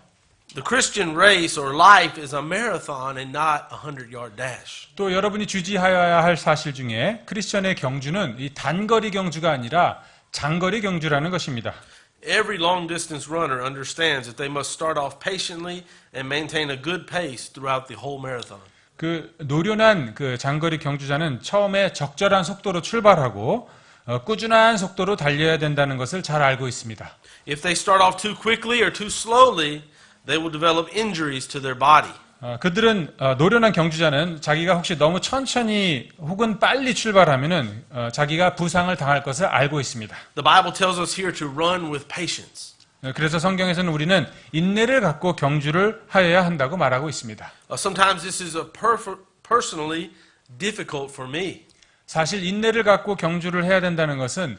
The Christian race or life is a marathon and not a 100-yard dash. 또 여러분이 주지하여야 할 사실 중에 크리스천의 경주는 이 단거리 경주가 아니라 장거리 경주라는 것입니다. Every long-distance runner understands that they must start off patiently and maintain a good pace throughout the whole marathon. 그 노련한 그 장거리 경주자는 처음에 적절한 속도로 출발하고 꾸준한 속도로 달려야 된다는 것을 잘 알고 있습니다. If they start off too quickly or too slowly, they will develop injuries to their body. 그들은 노련한 경주자는 자기가 혹시 너무 천천히 혹은 빨리 출발하면은 자기가 부상을 당할 것을 알고 있습니다. The Bible tells us here to run with patience. 그래서 성경에서는 우리는 인내를 갖고 경주를 하여야 한다고 말하고 있습니다. Sometimes this is personally difficult for me. 사실 인내를 갖고 경주를 해야 된다는 것은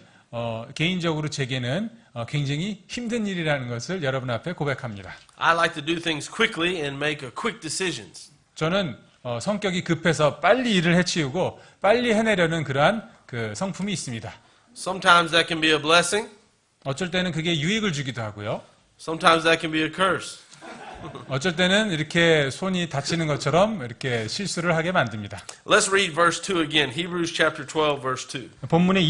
개인적으로 제게는 굉장히 힘든 일이라는 것을 여러분 앞에 고백합니다. I like to do things quickly and make quick decisions. 저는 성격이 급해서 빨리 일을 해치우고 빨리 해내려는 그러한 그 성품이 있습니다. Sometimes that can be a blessing. 어쩔 때는 그게 유익을 주기도 하고요. Sometimes that can be a curse. 어쩔 때는 이렇게 손이 다치는 것처럼 이렇게 실수를 하게 만듭니다. Let's read verse 2 again. Hebrews chapter 12 verse 2. 본문의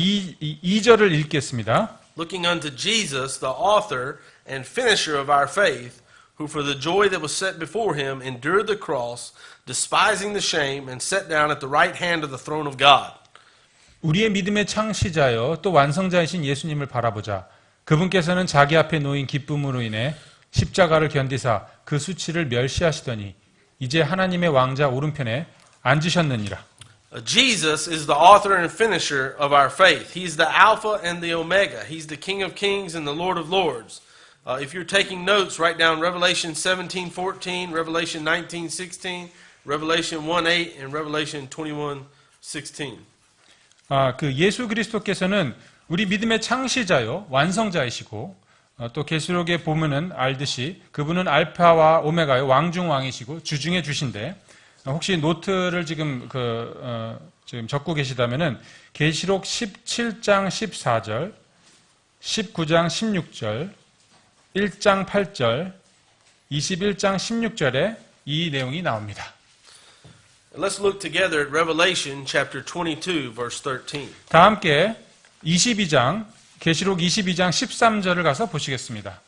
2절을 읽겠습니다. Looking unto Jesus, the author and finisher of our faith, who for the joy that was set before him endured the cross, despising the shame, and sat down at the right hand of the throne of God. 우리의 믿음의 창시자여 또 완성자이신 예수님을 바라보자. 그분께서는 자기 앞에 놓인 기쁨으로 인해 십자가를 견디사 그 수치를 멸시하시더니 이제 하나님의 왕자 오른편에 앉으셨느니라. Jesus is the author and finisher of our faith. He's the Alpha and the Omega. He's the King of Kings and the Lord of Lords. If you're taking notes, write down Revelation 17:14, Revelation 19:16, Revelation 1:8, and Revelation 21:16. 그 예수 그리스도께서는 우리 믿음의 창시자요 완성자이시고 또 계시록에 보면은 알듯이 그분은 알파와 오메가의 왕중왕이시고 주중에 주신데 혹시 노트를 지금 지금 적고 계시다면은 계시록 17장 14절, 19장 16절, 1장 8절, 21장 16절에 이 내용이 나옵니다. Let's look together at Revelation chapter 22 verse 13. 다 함께 22장 계시록 22장 13절을 가서 보시겠습니다.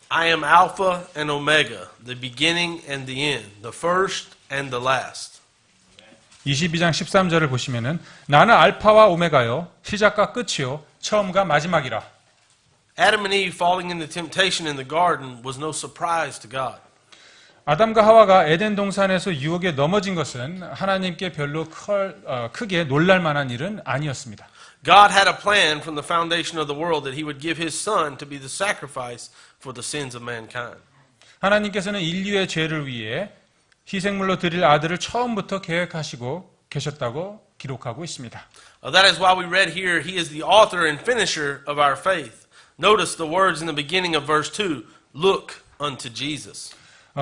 I am Alpha and Omega, the beginning and the end, the first and the last. 22장 13절을 보시면은 나는 알파와 오메가요 시작과 끝이요 처음과 마지막이라. Adam and Eve falling into temptation in the garden was no surprise to God. 아담과 하와가 에덴 동산에서 유혹에 넘어진 것은 하나님께 별로 크게 놀랄 만한 일은 아니었습니다. God had a plan from the foundation of the world that he would give his son to be the sacrifice for the sins of mankind. 하나님께서는 인류의 죄를 위해 희생물로 드릴 아들을 처음부터 계획하시고 계셨다고 기록하고 있습니다. That is why we read here, he is the author and finisher of our faith. Notice the words in the beginning of verse 2, look unto Jesus.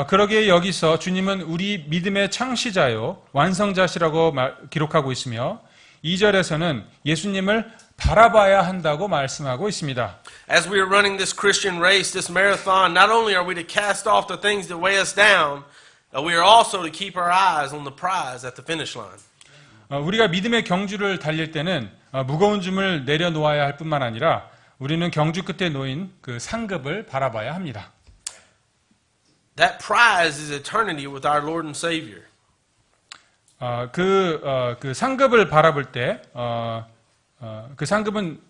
그러기에 여기서 주님은 우리 믿음의 창시자요 완성자시라고 기록하고 있으며 2절에서는 예수님을 바라봐야 한다고 말씀하고 있습니다. As we are running this Christian race, this marathon, not only are we to cast off the things that weigh us down, we are also to keep our eyes on the prize at the finish line. 우리가 믿음의 경주를 달릴 때는 무거운 짐을 내려놓아야 할 뿐만 아니라 우리는 경주 끝에 놓인 그 상급을 바라봐야 합니다. That prize is eternity with our Lord and Savior. 그 상급을 바라볼 때, 그 상급은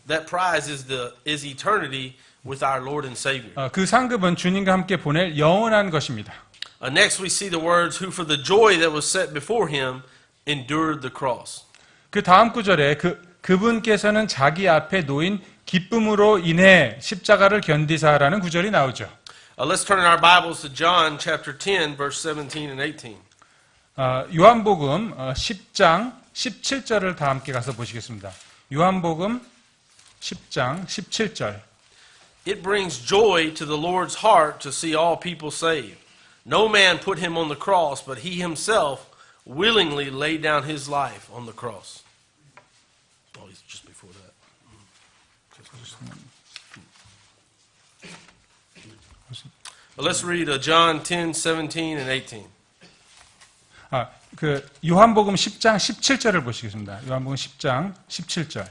That prize is eternity with our Lord and Savior. 그 상급은 주님과 함께 보낼 영원한 것입니다. Next we see the words, who for the joy that was set before him endured the cross. 그 다음 구절에 그분께서는 자기 앞에 놓인 기쁨으로 인해 십자가를 견디사라는 구절이 나오죠. Let's turn in our Bibles to John chapter 10, verse 17 and 18. 요한복음 10장 17절을 다 함께 가서 보시겠습니다. 요한복음 10장 17절. It brings joy to the Lord's heart to see all people saved. No man put him on the cross, but he himself willingly laid down his life on the cross. Oh, he's just before that. Well, let's read John 10, 17 and 18. 그 요한복음 10장 17절을 보시겠습니다. 요한복음 10장 17절.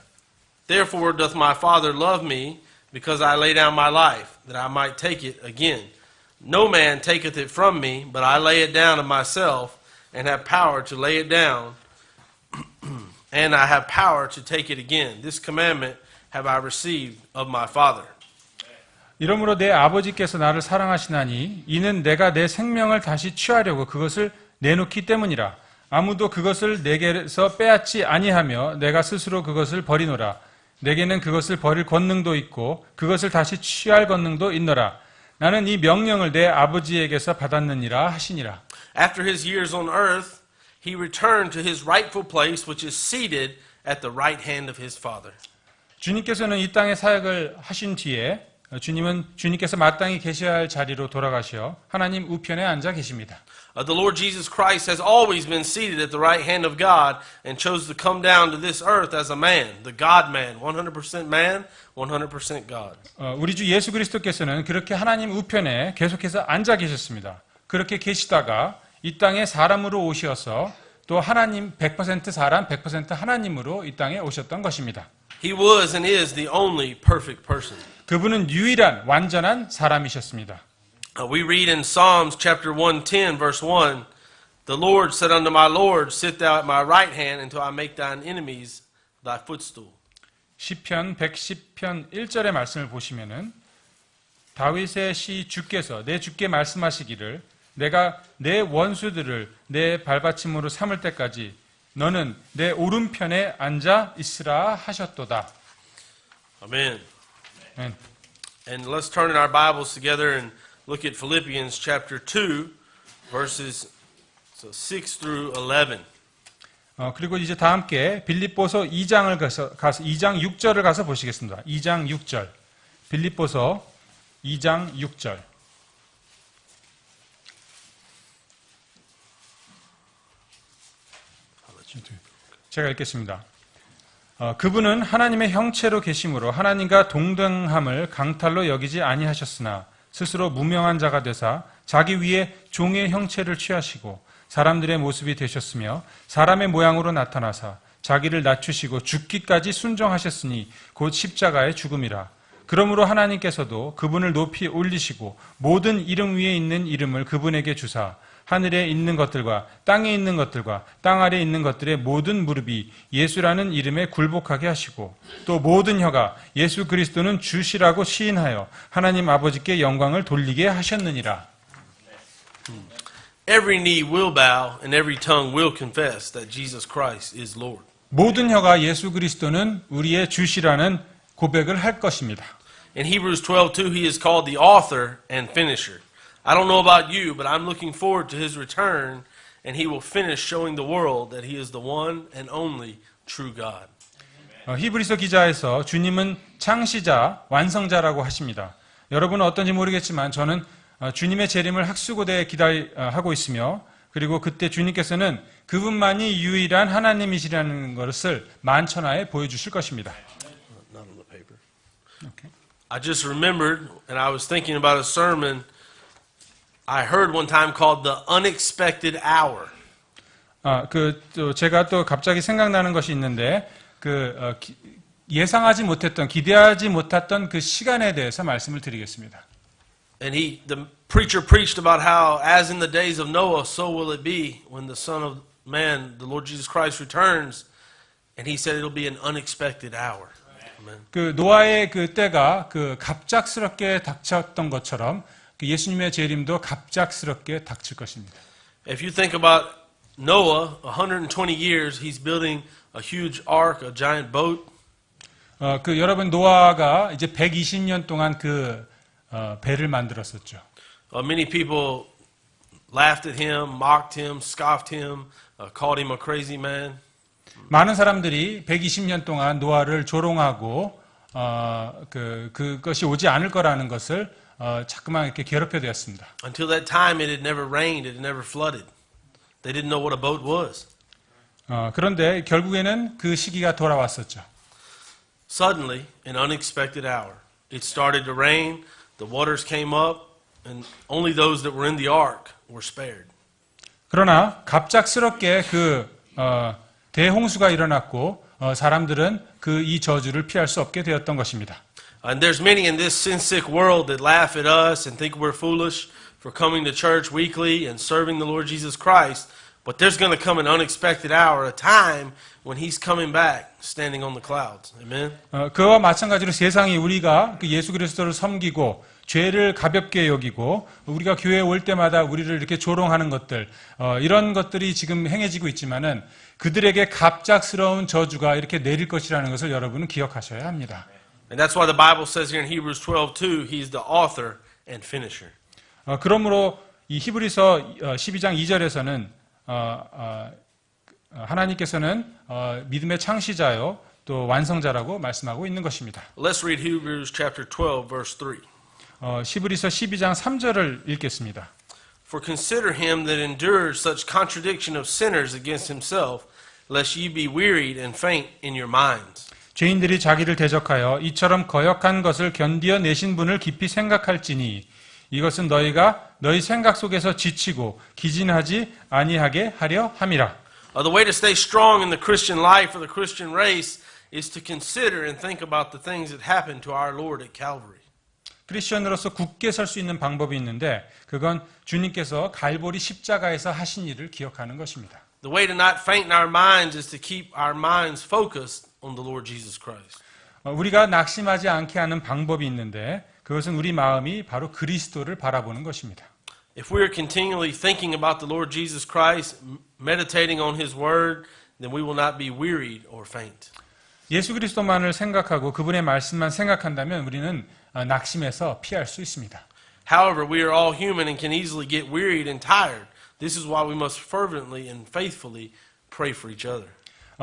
Therefore doth my Father love me, because I lay down my life, that I might take it again. No man taketh it from me, but I lay it down of myself, and have power to lay it down, and I have power to take it again. This commandment have I received of my Father. 이러므로 내 아버지께서 나를 사랑하시나니 이는 내가 내 생명을 다시 취하려고 그것을 내놓기 때문이라. 아무도 그것을 내게서 빼앗지 아니하며 내가 스스로 그것을 버리노라. 내게는 그것을 버릴 권능도 있고 그것을 다시 취할 권능도 있노라. 나는 이 명령을 내 아버지에게서 받았느니라 하시니라. After his years on earth, he returned to his rightful place, which is seated at the right hand of his Father. 주님께서는 이 땅에 사역을 하신 뒤에 주님께서 마땅히 계셔야 할 자리로 돌아가셔 하나님 우편에 앉아 계십니다. The Lord Jesus Christ has always been seated at the right hand of God and chose to come down to this earth as a man, the God-man, 100% man, 100% God. 우리 주 예수 그리스도께서는 그렇게 하나님 우편에 계속해서 앉아 계셨습니다. 그렇게 계시다가 이 땅에 사람으로 오셔서 또 하나님 100% 사람, 100% 하나님으로 이 땅에 오셨던 것입니다. He was and is the only perfect person. 그분은 유일한 완전한 사람이셨습니다. We read in Psalms chapter 110 verse 1, The Lord said unto my Lord, Sit thou at my right hand until I make thine enemies thy footstool. 시편 110편 1절의 말씀을 보시면은 다윗의 시 주께서 내 주께 말씀하시기를 내가 내 원수들을 내 발받침으로 삼을 때까지 너는 내 오른편에 앉아 있으라 하셨도다. Amen. 아멘. And let's turn in our Bibles together and look at Philippians chapter 2 verses 6 through 11. 그리고 이제 다 함께 빌립보서 2장을 가서 2장 6절을 가서 보시겠습니다. 2장 6절. 빌립보서 2장 6절. 제가 읽겠습니다. 그분은 하나님의 형체로 계심으로 하나님과 동등함을 강탈로 여기지 아니하셨으나 스스로 무명한 자가 되사 자기 위에 종의 형체를 취하시고 사람들의 모습이 되셨으며 사람의 모양으로 나타나사 자기를 낮추시고 죽기까지 순종하셨으니 곧 십자가의 죽음이라. 그러므로 하나님께서도 그분을 높이 올리시고 모든 이름 위에 있는 이름을 그분에게 주사 하늘에 있는 것들과 땅에 있는 것들과 땅 아래에 있는 것들의 모든 무릎이 예수라는 이름에 굴복하게 하시고 또 모든 혀가 예수 그리스도는 주시라고 시인하여 하나님 아버지께 영광을 돌리게 하셨느니라. Every knee will bow and every tongue will confess that Jesus Christ is Lord. 모든 혀가 예수 그리스도는 우리의 주시라는 고백을 할 것입니다. In Hebrews 12:2 he is called the author and finisher. I don't know about you, but I'm looking forward to his return and he will finish showing the world that he is the one and only true God. 히브리서 기자에서 주님은 창시자, 완성자라고 하십니다. 여러분은 어떤지 모르겠지만 저는 주님의 재림을 학수고대에 기대하고 있으며 그리고 그때 주님께서는 그분만이 유일한 하나님이시라는 것을 만천하에 보여주실 것입니다. Not on the paper. Okay. I just remembered and I was thinking about a sermon I heard one time called The Unexpected Hour. 제가 또 갑자기 생각나는 것이 있는데 예상하지 못했던 기대하지 못했던 그 시간에 대해서 말씀을 드리겠습니다. And the preacher preached about how, as in the days of Noah, so will it be when the Son of Man, the Lord Jesus Christ, returns. And he said it'll be an unexpected hour. Amen. 그 노아의 그 때가 그 갑작스럽게 닥쳤던 것처럼 그 예수님의 재림도 갑작스럽게 닥칠 것입니다. If you think about Noah, 120 years, he's building a huge ark, a giant boat. 여러분 노아가 이제 120년 동안 배를 만들었었죠. Many people laughed at him, mocked him, scoffed him, called him a crazy man. 많은 사람들이 120년 동안 노아를 조롱하고 그것이 오지 않을 거라는 것을 자꾸만 이렇게 괴롭혀 되었습니다. Until that time, it had never rained, it had never flooded. They didn't know what a boat was. 그런데 결국에는 그 시기가 돌아왔었죠. Suddenly, an unexpected hour, it started to rain, the waters came up, and only those that were in the ark were spared. 그러나 갑작스럽게 대홍수가 일어났고 사람들은 이 저주를 피할 수 없게 되었던 것입니다. And there's many in this sin-sick world that laugh at us and think we're foolish for coming to church weekly and serving the Lord Jesus Christ. But there's going to come an unexpected hour, a time when He's coming back, standing on the clouds. Amen. 그와 마찬가지로 세상이 우리가 예수 그리스도를 섬기고 죄를 가볍게 여기고 우리가 교회에 올 때마다 우리를 이렇게 조롱하는 것들 이런 것들이 지금 행해지고 있지만은 그들에게 갑작스러운 저주가 이렇게 내릴 것이라는 것을 여러분은 기억하셔야 합니다. And that's why the Bible says here in Hebrews 12:2, He's the author and finisher. 그러므로 이 히브리서 12장 2절에서는 하나님께서는 믿음의 창시자요 또 완성자라고 말씀하고 있는 것입니다. Let's read Hebrews chapter 12, verse 3. 히브리서 12장 3절을 읽겠습니다. For consider him that endured such contradiction of sinners against himself, lest ye be wearied and faint in your minds. 죄인들이 자기를 대적하여 이처럼 거역한 것을 견디어 내신 분을 깊이 생각할지니 이것은 너희가 너희 생각 속에서 지치고 기진하지 아니하게 하려 함이라. The way to stay strong in the Christian life or the Christian race is to consider and think about the things that happened to our Lord at Calvary. 크리스천으로서 굳게 설 수 있는 방법이 있는데 그건 주님께서 갈보리 십자가에서 하신 일을 기억하는 것입니다. The way to not faint in our minds is to keep our minds focused on the Lord Jesus Christ. 우리가 낙심하지 않게 하는 방법이 있는데 그것은 우리 마음이 바로 그리스도를 바라보는 것입니다. If we are continually thinking about the Lord Jesus Christ, meditating on His Word, then we will not be wearied or faint. 예수 그리스도만을 생각하고 그분의 말씀만 생각한다면 우리는 낙심해서 피할 수 있습니다. However, we are all human and can easily get wearied and tired. This is why we must fervently and faithfully pray for each other.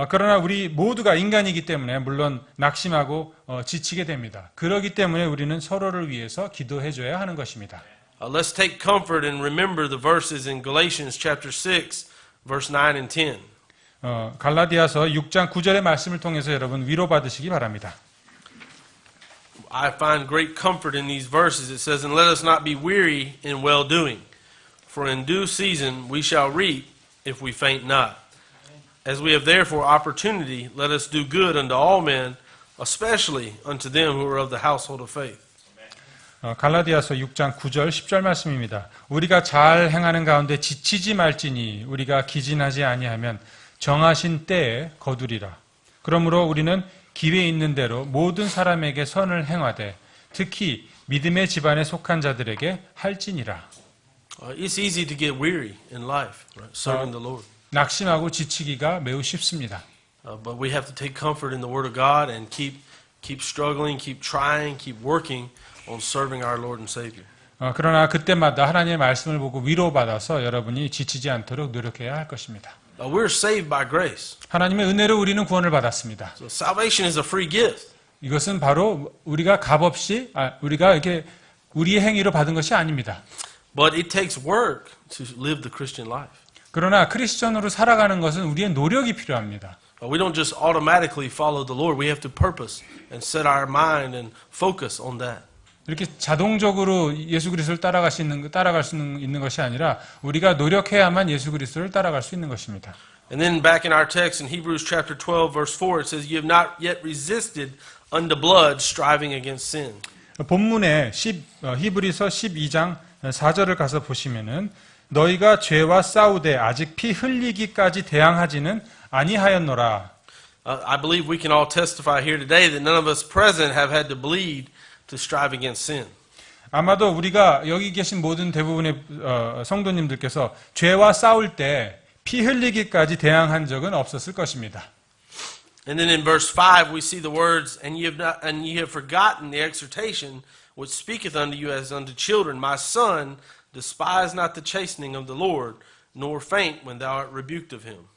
그러나 우리 모두가 인간이기 때문에 물론 낙심하고 지치게 됩니다. 그렇기 때문에 우리는 서로를 위해서 기도해줘야 하는 것입니다. Let's take comfort and remember the verses in Galatians chapter 6, verse 9 and 10. 갈라디아서 6장 9절의 말씀을 통해서 여러분 위로받으시기 바랍니다. I find great comfort in these verses. It says, And let us not be weary in well-doing, for in due season we shall reap if we faint not. As we have therefore opportunity, let us do good unto all men, especially unto them who are of the household of faith. 갈라디아서 6장 9절 10절 말씀입니다. 우리가 잘 행하는 가운데 지치지 말지니 우리가 기진하지 아니하면 정하신 때에 거두리라. 그러므로 우리는 기회 있는 대로 모든 사람에게 선을 행하되 특히 믿음의 집안에 속한 자들에게 할지니라. It's easy to get weary in life, right? Serving the Lord. 낙심하고 지치기가 매우 쉽습니다. But we have to take comfort in the Word of God and keep struggling, keep trying, keep working on serving our Lord and Savior. 그러나 그때마다 하나님의 말씀을 보고 위로받아서 여러분이 지치지 않도록 노력해야 할 것입니다. We're saved by grace. 하나님의 은혜로 우리는 구원을 받았습니다. So salvation is a free gift. 이것은 바로 우리가 값없이 우리가 이렇게 우리의 행위로 받은 것이 아닙니다. But it takes work to live the Christian life. 그러나 크리스천으로 살아가는 것은 우리의 노력이 필요합니다. We don't just automatically follow the Lord. We have to purpose and set our mind and focus on that. 이렇게 자동적으로 예수 그리스도를 따라갈 수 있는 것이 아니라 우리가 노력해야만 예수 그리스도를 따라갈 수 있는 것입니다. And then back in our text in Hebrews chapter 12 verse 4 it says you have not yet resisted unto blood striving against sin. 본문에 히브리서 12장 4절을 가서 보시면은 너희가 죄와 싸우되 아직 피 흘리기까지 대항하지는 아니하였노라. I believe we can all testify here today that none of us present have had to bleed to strive against sin. 아마도 우리가 여기 계신 모든 대부분의 성도님들께서 죄와 싸울 때 피 흘리기까지 대항한 적은 없었을 것입니다. And then in verse 5 we see the words and ye have forgotten the exhortation which speaketh unto you as unto children, my son, despise not the chastening of the Lord, nor faint when thou art rebuked of him.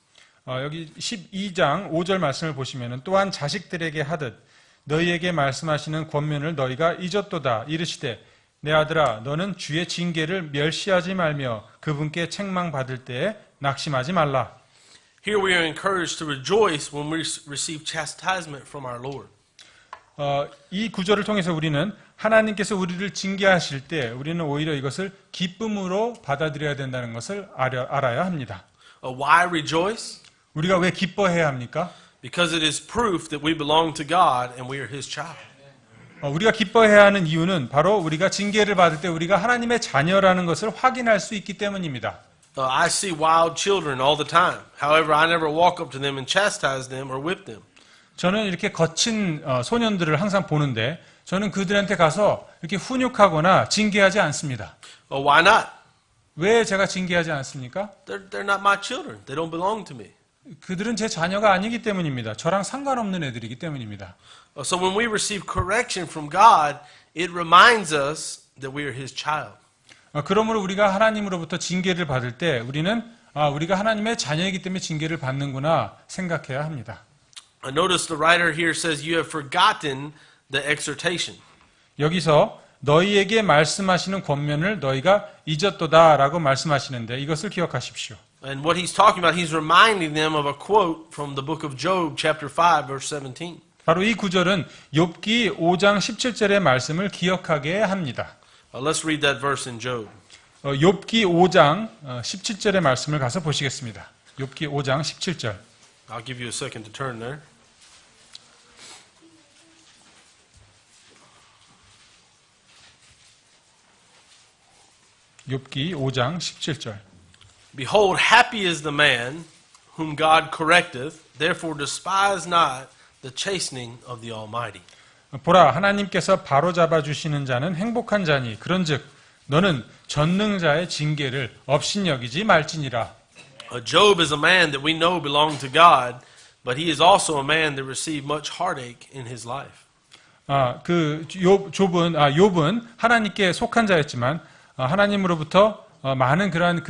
여기 12장 5절 말씀을 보시면은 또한 자식들에게 하듯 너희에게 말씀하시는 권면을 너희가 잊었도다. 이르시되 내 아들아 너는 주의 징계를 멸시하지 말며 그분께 책망받을 때에 낙심하지 말라. Here we are encouraged to rejoice when we receive chastisement from our Lord. 이 구절을 통해서 우리는 하나님께서 우리를 징계하실 때 우리는 오히려 이것을 기쁨으로 받아들여야 된다는 것을 알아야 합니다. Why rejoice? 우리가 왜 기뻐해야 합니까? Because it is proof that we belong to God and we are His child. 우리가 기뻐해야 하는 이유는 바로 우리가 징계를 받을 때 우리가 하나님의 자녀라는 것을 확인할 수 있기 때문입니다. I see wild children all the time. However, I never walk up to them and chastise them or whip them. 저는 이렇게 거친 소년들을 항상 보는데 저는 그들한테 가서 이렇게 훈육하거나 징계하지 않습니다. Why not? 왜 제가 징계하지 않습니까? They're not my children. They don't belong to me. 그들은 제 자녀가 아니기 때문입니다. 저랑 상관없는 애들이기 때문입니다. So when we receive correction from God, it reminds us that we are His child. 그러므로 우리가 하나님으로부터 징계를 받을 때 우리는 우리가 하나님의 자녀이기 때문에 징계를 받는구나 생각해야 합니다. Notice the writer here says, "You have forgotten the exhortation." 여기서 너희에게 말씀하시는 권면을 너희가 잊었도다라고 말씀하시는데 이것을 기억하십시오. And what he's talking about, he's reminding them of a quote from the book of Job, chapter 5, verse 17. 바로 이 구절은 욥기 5장 17절의 말씀을 기억하게 합니다. Let's read that verse in Job. 욥기 5장 17절의 말씀을 가서 보시겠습니다. 욥기 5장 17절. I'll give you a second to turn there. 욥기 5장 17절. Behold, happy is the man whom God correcteth, therefore despise not the chastening of the Almighty. 보라, 하나님께서 바로잡아 주시는 자는 행복한 자니 그런즉 너는 전능자의 징계를 업신여기지 말지니라. Job is a man that we know belonged to God, but he is also a man that received much heartache in his life. 욥은 하나님께 속한 자였지만 하나님으로부터 많은 그러한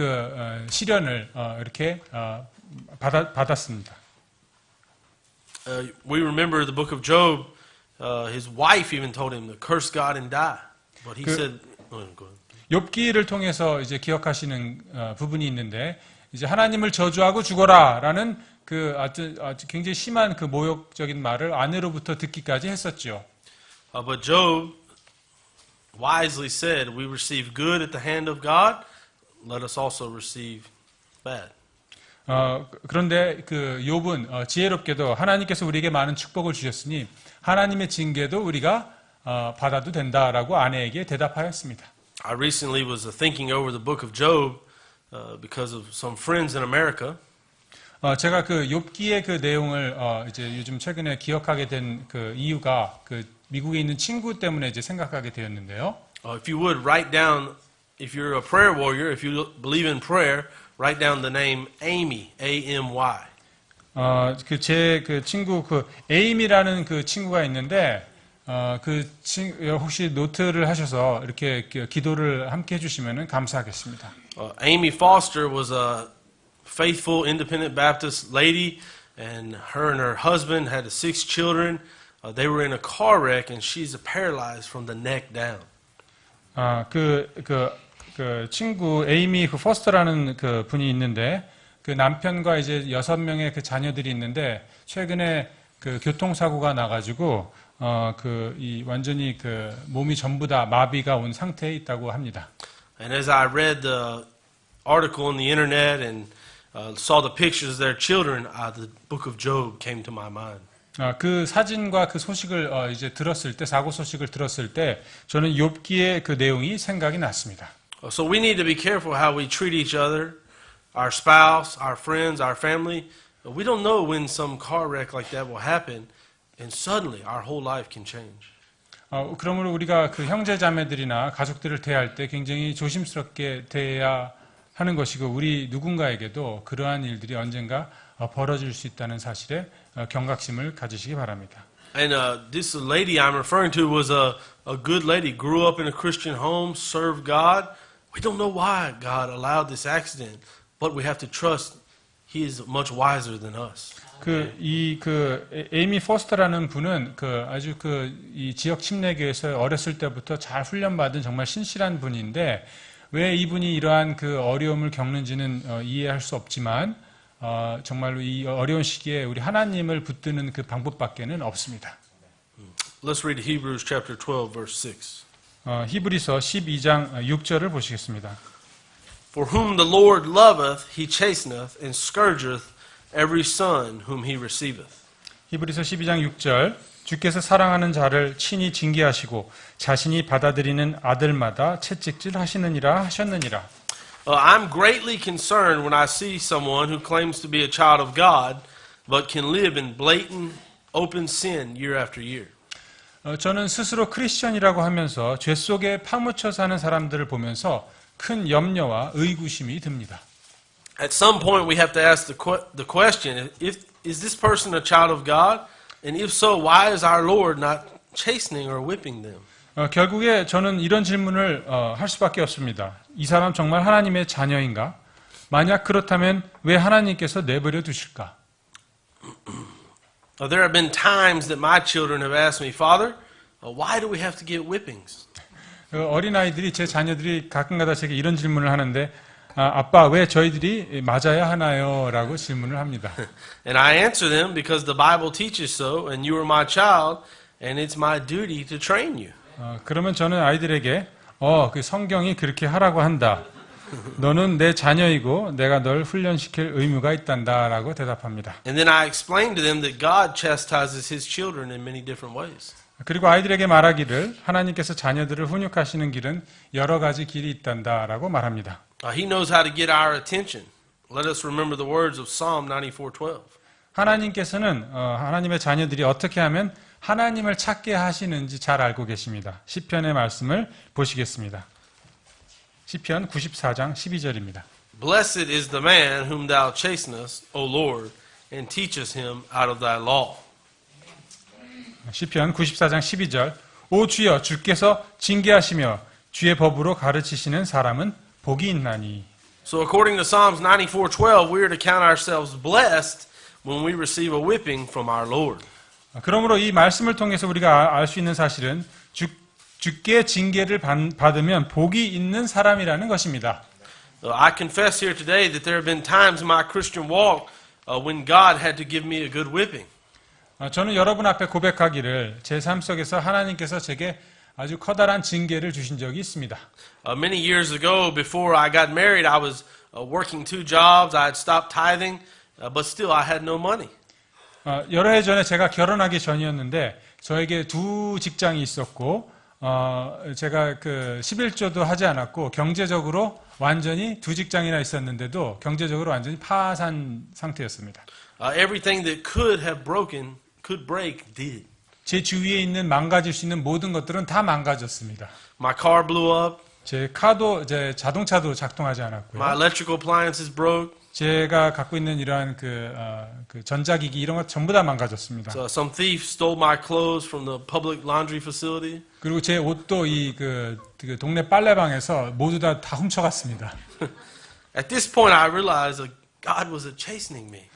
시련을 이렇게 받았습니다. We remember the book of Job. His wife even told him to curse God and die, but he said, go ahead. 욥기를 통해서 이제 기억하시는 부분이 있는데 이제 하나님을 저주하고 죽어라라는 아주 굉장히 심한 그 모욕적인 말을 아내로부터 듣기까지 했었죠. But Job wisely said, "We receive good at the hand of God. Let us also receive bad." 그런데 욥은 지혜롭게도 하나님께서 우리에게 많은 축복을 주셨으니 하나님의 징계도 우리가 받아도 된다라고 아내에게 대답하였습니다. I recently was thinking over the book of Job because of some friends in America. 제가 욥기의 내용을 이제 요즘 최근에 기억하게 된 이유가 미국에 있는 친구 때문에 이제 생각하게 되었는데요. If you would write down, if you're a prayer warrior, if you believe in prayer, write down the name Amy, A-M-Y. 제 친구 에임이라는 친구가 있는데 혹시 노트를 하셔서 이렇게 기도를 함께 해주시면 감사하겠습니다. Amy Foster was a faithful independent Baptist lady, and her husband had 6 children. They were in a car wreck, and she's paralyzed from the neck down. 친구 에이미 포스터라는 분이 있는데 남편과 이제 6명의 자녀들이 있는데 최근에 교통사고가 나가지고 완전히 몸이 전부 다 마비가 온 상태에 있다고 합니다. And as I read the article on the internet and saw the pictures of their children, the book of Job came to my mind. 그 사진과 그 소식을 이제 들었을 때 사고 소식을 들었을 때 저는 욥기의 내용이 생각이 났습니다. So we need to be careful how we treat each other, our spouse, our friends, our family. We don't know when some car wreck like that will happen, and suddenly our whole life can change. 그러므로 우리가 형제 자매들이나 가족들을 대할 때 굉장히 조심스럽게 대해야 하는 것이고 우리 누군가에게도 그러한 일들이 언젠가 벌어질 수 있다는 사실에 경각심을 가지시기 바랍니다. And this lady I'm referring to was a good lady, grew up in a Christian home, served God. We don't know why God allowed this accident, but we have to trust He is much wiser than us. 에이미 포스터라는 분은 아주 이 지역 침례교에서 어렸을 때부터 잘 훈련받은 정말 신실한 분인데 왜 이분이 이러한 어려움을 겪는지는 이해할 수 없지만 정말로 이 어려운 시기에 우리 하나님을 붙드는 그 방법밖에는 없습니다. Let's read Hebrews chapter 12, verse 6. 히브리서 12장 6절을 보시겠습니다. For whom the Lord loveth, he chasteneth, and scourgeth every son whom he receiveth. 히브리서 12장 6절 주께서 사랑하는 자를 친히 징계하시고 자신이 받아들이는 아들마다 채찍질 하시느니라 하셨느니라. I'm greatly concerned when I see someone who claims to be a child of God but can live in blatant, open sin year after year. 저는 스스로 크리스천이라고 하면서 죄 속에 파묻혀 사는 사람들을 보면서 큰 염려와 의구심이 듭니다. At some point we have to ask the question, is this person a child of God? And if so, why is our Lord not chastening or whipping them? 결국에 저는 이런 질문을 할 수밖에 없습니다. 이 사람 정말 하나님의 자녀인가? 만약 그렇다면 왜 하나님께서 내버려 두실까? There have been times that my children have asked me, Father, why do we have to get whippings? 어린아이들이 제 자녀들이 가끔가다 제게 이런 질문을 하는데 아빠 왜 저희들이 맞아야 하나요? 라고 질문을 합니다. And I answer them because the Bible teaches so and you are my child and it's my duty to train you. 그러면 저는 아이들에게 그 성경이 그렇게 하라고 한다. 너는 내 자녀이고 내가 널 훈련시킬 의무가 있단다 라고 대답합니다. And then I explain to them that God chastises his children in many different ways. 그리고 아이들에게 말하기를 하나님께서 자녀들을 훈육하시는 길은 여러 가지 길이 있단다 라고 말합니다. He knows how to get our attention. Let us remember the words of Psalm 94:12. 하나님께서는 하나님의 자녀들이 어떻게 하면 하나님을 찾게 하시는지 잘 알고 계십니다. 시편의 말씀을 보시겠습니다. 시편 94장 12절입니다. Blessed is the man whom thou chastenest, O Lord, and teachest him out of thy law. 시편 94장 12절 오 주여 주께서 징계하시며 주의 법으로 가르치시는 사람은 복이 있나니. So according to Psalms 94:12, we are to count ourselves blessed when we receive a whipping from our Lord. 그러므로 이 말씀을 통해서 우리가 알 수 있는 사실은 주께 징계를 받으면 복이 있는 사람이라는 것입니다. I confess here today that there have been times in my Christian walk when God had to give me a good whipping. 저는 여러분 앞에 고백하기를 제 삶 속에서 하나님께서 제게 아주 커다란 징계를 주신 적이 있습니다. Many years ago, before I got married, I was working 2 jobs. I had stopped tithing, but still I had no money. 여러 해 전에 제가 결혼하기 전이었는데 저에게 2 직장이 있었고 제가 11조도 하지 않았고 경제적으로 완전히 2 직장이나 있었는데도 경제적으로 완전히 파산 상태였습니다. Everything that could break did. 제 주위에 있는 망가질 수 있는 모든 것들은 다 망가졌습니다. My car blew up. 제 자동차도 작동하지 않았고요. My electrical appliances broke. 제가 갖고 있는 이러한 전자기기 이런 것 전부 다 망가졌습니다. So some thief stole my clothes from the public laundry facility. 그리고 제 옷도 그 동네 빨래방에서 모두 다 훔쳐갔습니다. At this point, I realized that God was chastening me.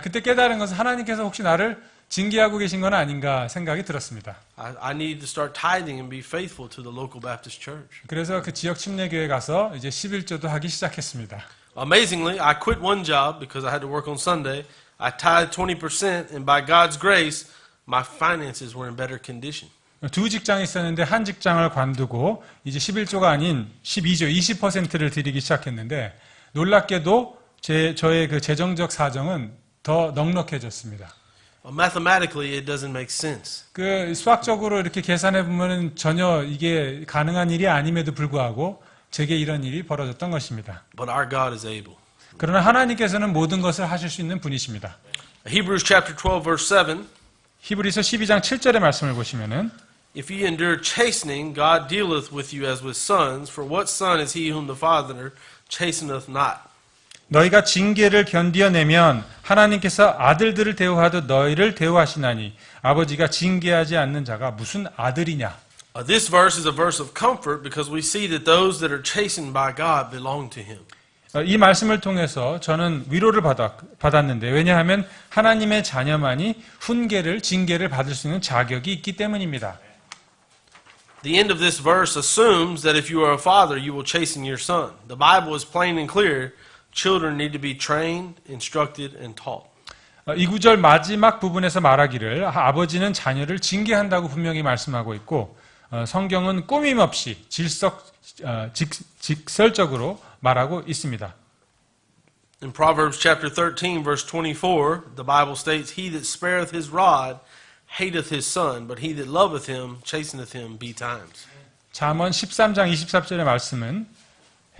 그때 깨달은 것은 하나님께서 혹시 나를 징계하고 계신 건 아닌가 생각이 들었습니다. I needed to start tithing and be faithful to the local Baptist church. 그래서 그 지역 침례교회 가서 이제 11조도 하기 시작했습니다. Amazingly, I quit one job because I had to work on Sunday. I tithed 20%, and by God's grace, my finances were in better condition. 2 직장이 있었는데 한 직장을 관두고 이제 11조가 아닌 12조 20%를 드리기 시작했는데 놀랍게도 저의 그 재정적 사정은 더 넉넉해졌습니다. Mathematically, it doesn't make sense. 수학적으로 이렇게 계산해 보면은 전혀 이게 가능한 일이 아님에도 불구하고 제게 이런 일이 벌어졌던 것입니다. But our God is able. 그러나 하나님께서는 모든 것을 하실 수 있는 분이십니다. Hebrews chapter 12, verse 7. 히브리서 12장 7절의 말씀을 보시면은 If ye endure chastening, God dealeth with you as with sons. For what son is he whom the Father chasteneth not? 너희가 징계를 견디어내면 하나님께서 아들들을 대우하듯 너희를 대우하시나니 아버지가 징계하지 않는 자가 무슨 아들이냐. This verse is a verse of comfort because we see that those that are chastened by God belong to him. 이 말씀을 통해서 저는 위로를 받았는데 왜냐하면 하나님의 자녀만이 훈계를, 징계를 받을 수 있는 자격이 있기 때문입니다. The end of this verse assumes that if you are a father, you will chasten your son. The Bible is plain and clear. Children need to be trained, instructed, and taught. 이 구절 마지막 부분에서 말하기를 아버지는 자녀를 징계한다고 분명히 말씀하고 있고 성경은 꾸밈없이 직설적으로 말하고 있습니다. In Proverbs chapter 13, verse 24, the Bible states, He that spareth his rod hateth his son, but he that loveth him chasteneth him betimes. 잠언 13장 24절의 말씀은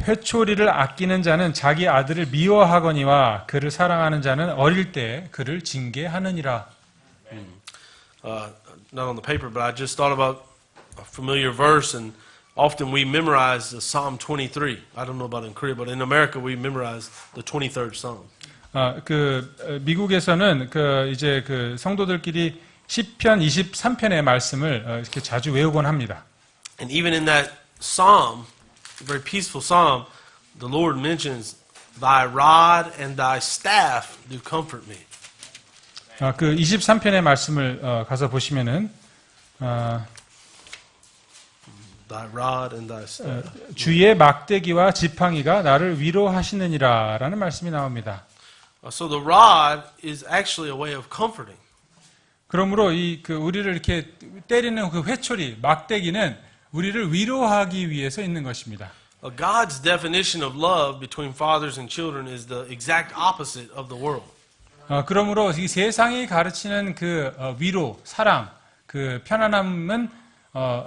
회초리를 아끼는 자는 자기 아들을 미워하거니와 그를 사랑하는 자는 어릴 때 그를 징계하느니라. Not on the paper, but I just thought about a familiar verse, and often we memorize the Psalm 23. I don't know about in Korea, but in America we memorize the 23rd Psalm. 미국에서는 이제 성도들끼리 시편 23편의 말씀을 이렇게 자주 외우곤 합니다. And even in that psalm, a very peaceful psalm, the Lord mentions, Thy rod and thy staff do comfort me. 그 23편의 말씀을 가서 보시면은 Thy rod and thy staff. 주의 막대기와 지팡이가 나를 위로하시느니라라는 말씀이 나옵니다. So the rod is actually a way of comforting. 그러므로 우리를 이렇게 때리는 그 회초리, 막대기는 우리를 위로하기 위해서 있는 것입니다. God's definition of love between fathers and children is the exact opposite of the world. 그러므로 이 세상이 가르치는 위로, 사랑, 편안함은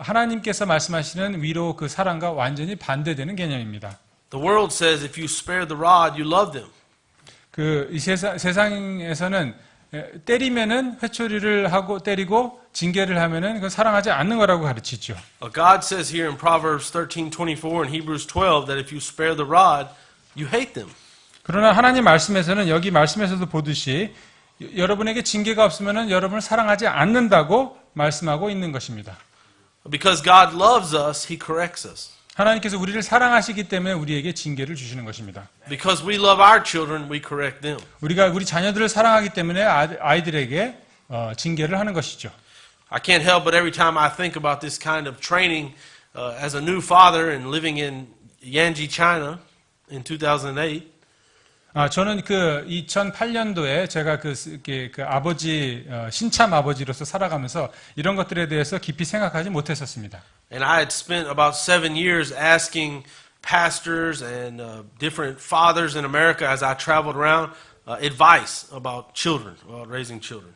하나님께서 말씀하시는 위로, 사랑과 완전히 반대되는 개념입니다. The world says if you spare the rod, you love them. 이 세상에서는 때리면은 회초리를 하고 때리고 징계를 하면은 그 사랑하지 않는 거라고 가르치죠. God says here in Proverbs 13:24 and Hebrews 12 that if you spare the rod, you hate them. 그러나 하나님 말씀에서는 여기 말씀에서도 보듯이 여러분에게 징계가 없으면은 여러분을 사랑하지 않는다고 말씀하고 있는 것입니다. Because God loves us, He corrects us. 하나님께서 우리를 사랑하시기 때문에 우리에게 징계를 주시는 것입니다. Because we love our children, we correct them. 우리가 우리 자녀들을 사랑하기 때문에 아이들에게 징계를 하는 것이죠. I can't help but every time I think about this kind of training as a new father and living in Yanji, China in 2008. 저는 2008년도에 제가 아버지, 신참 아버지로서 살아가면서 이런 것들에 대해서 깊이 생각하지 못했었습니다. And I had spent about 7 years asking pastors and different fathers in America as I traveled around advice about children, about raising children.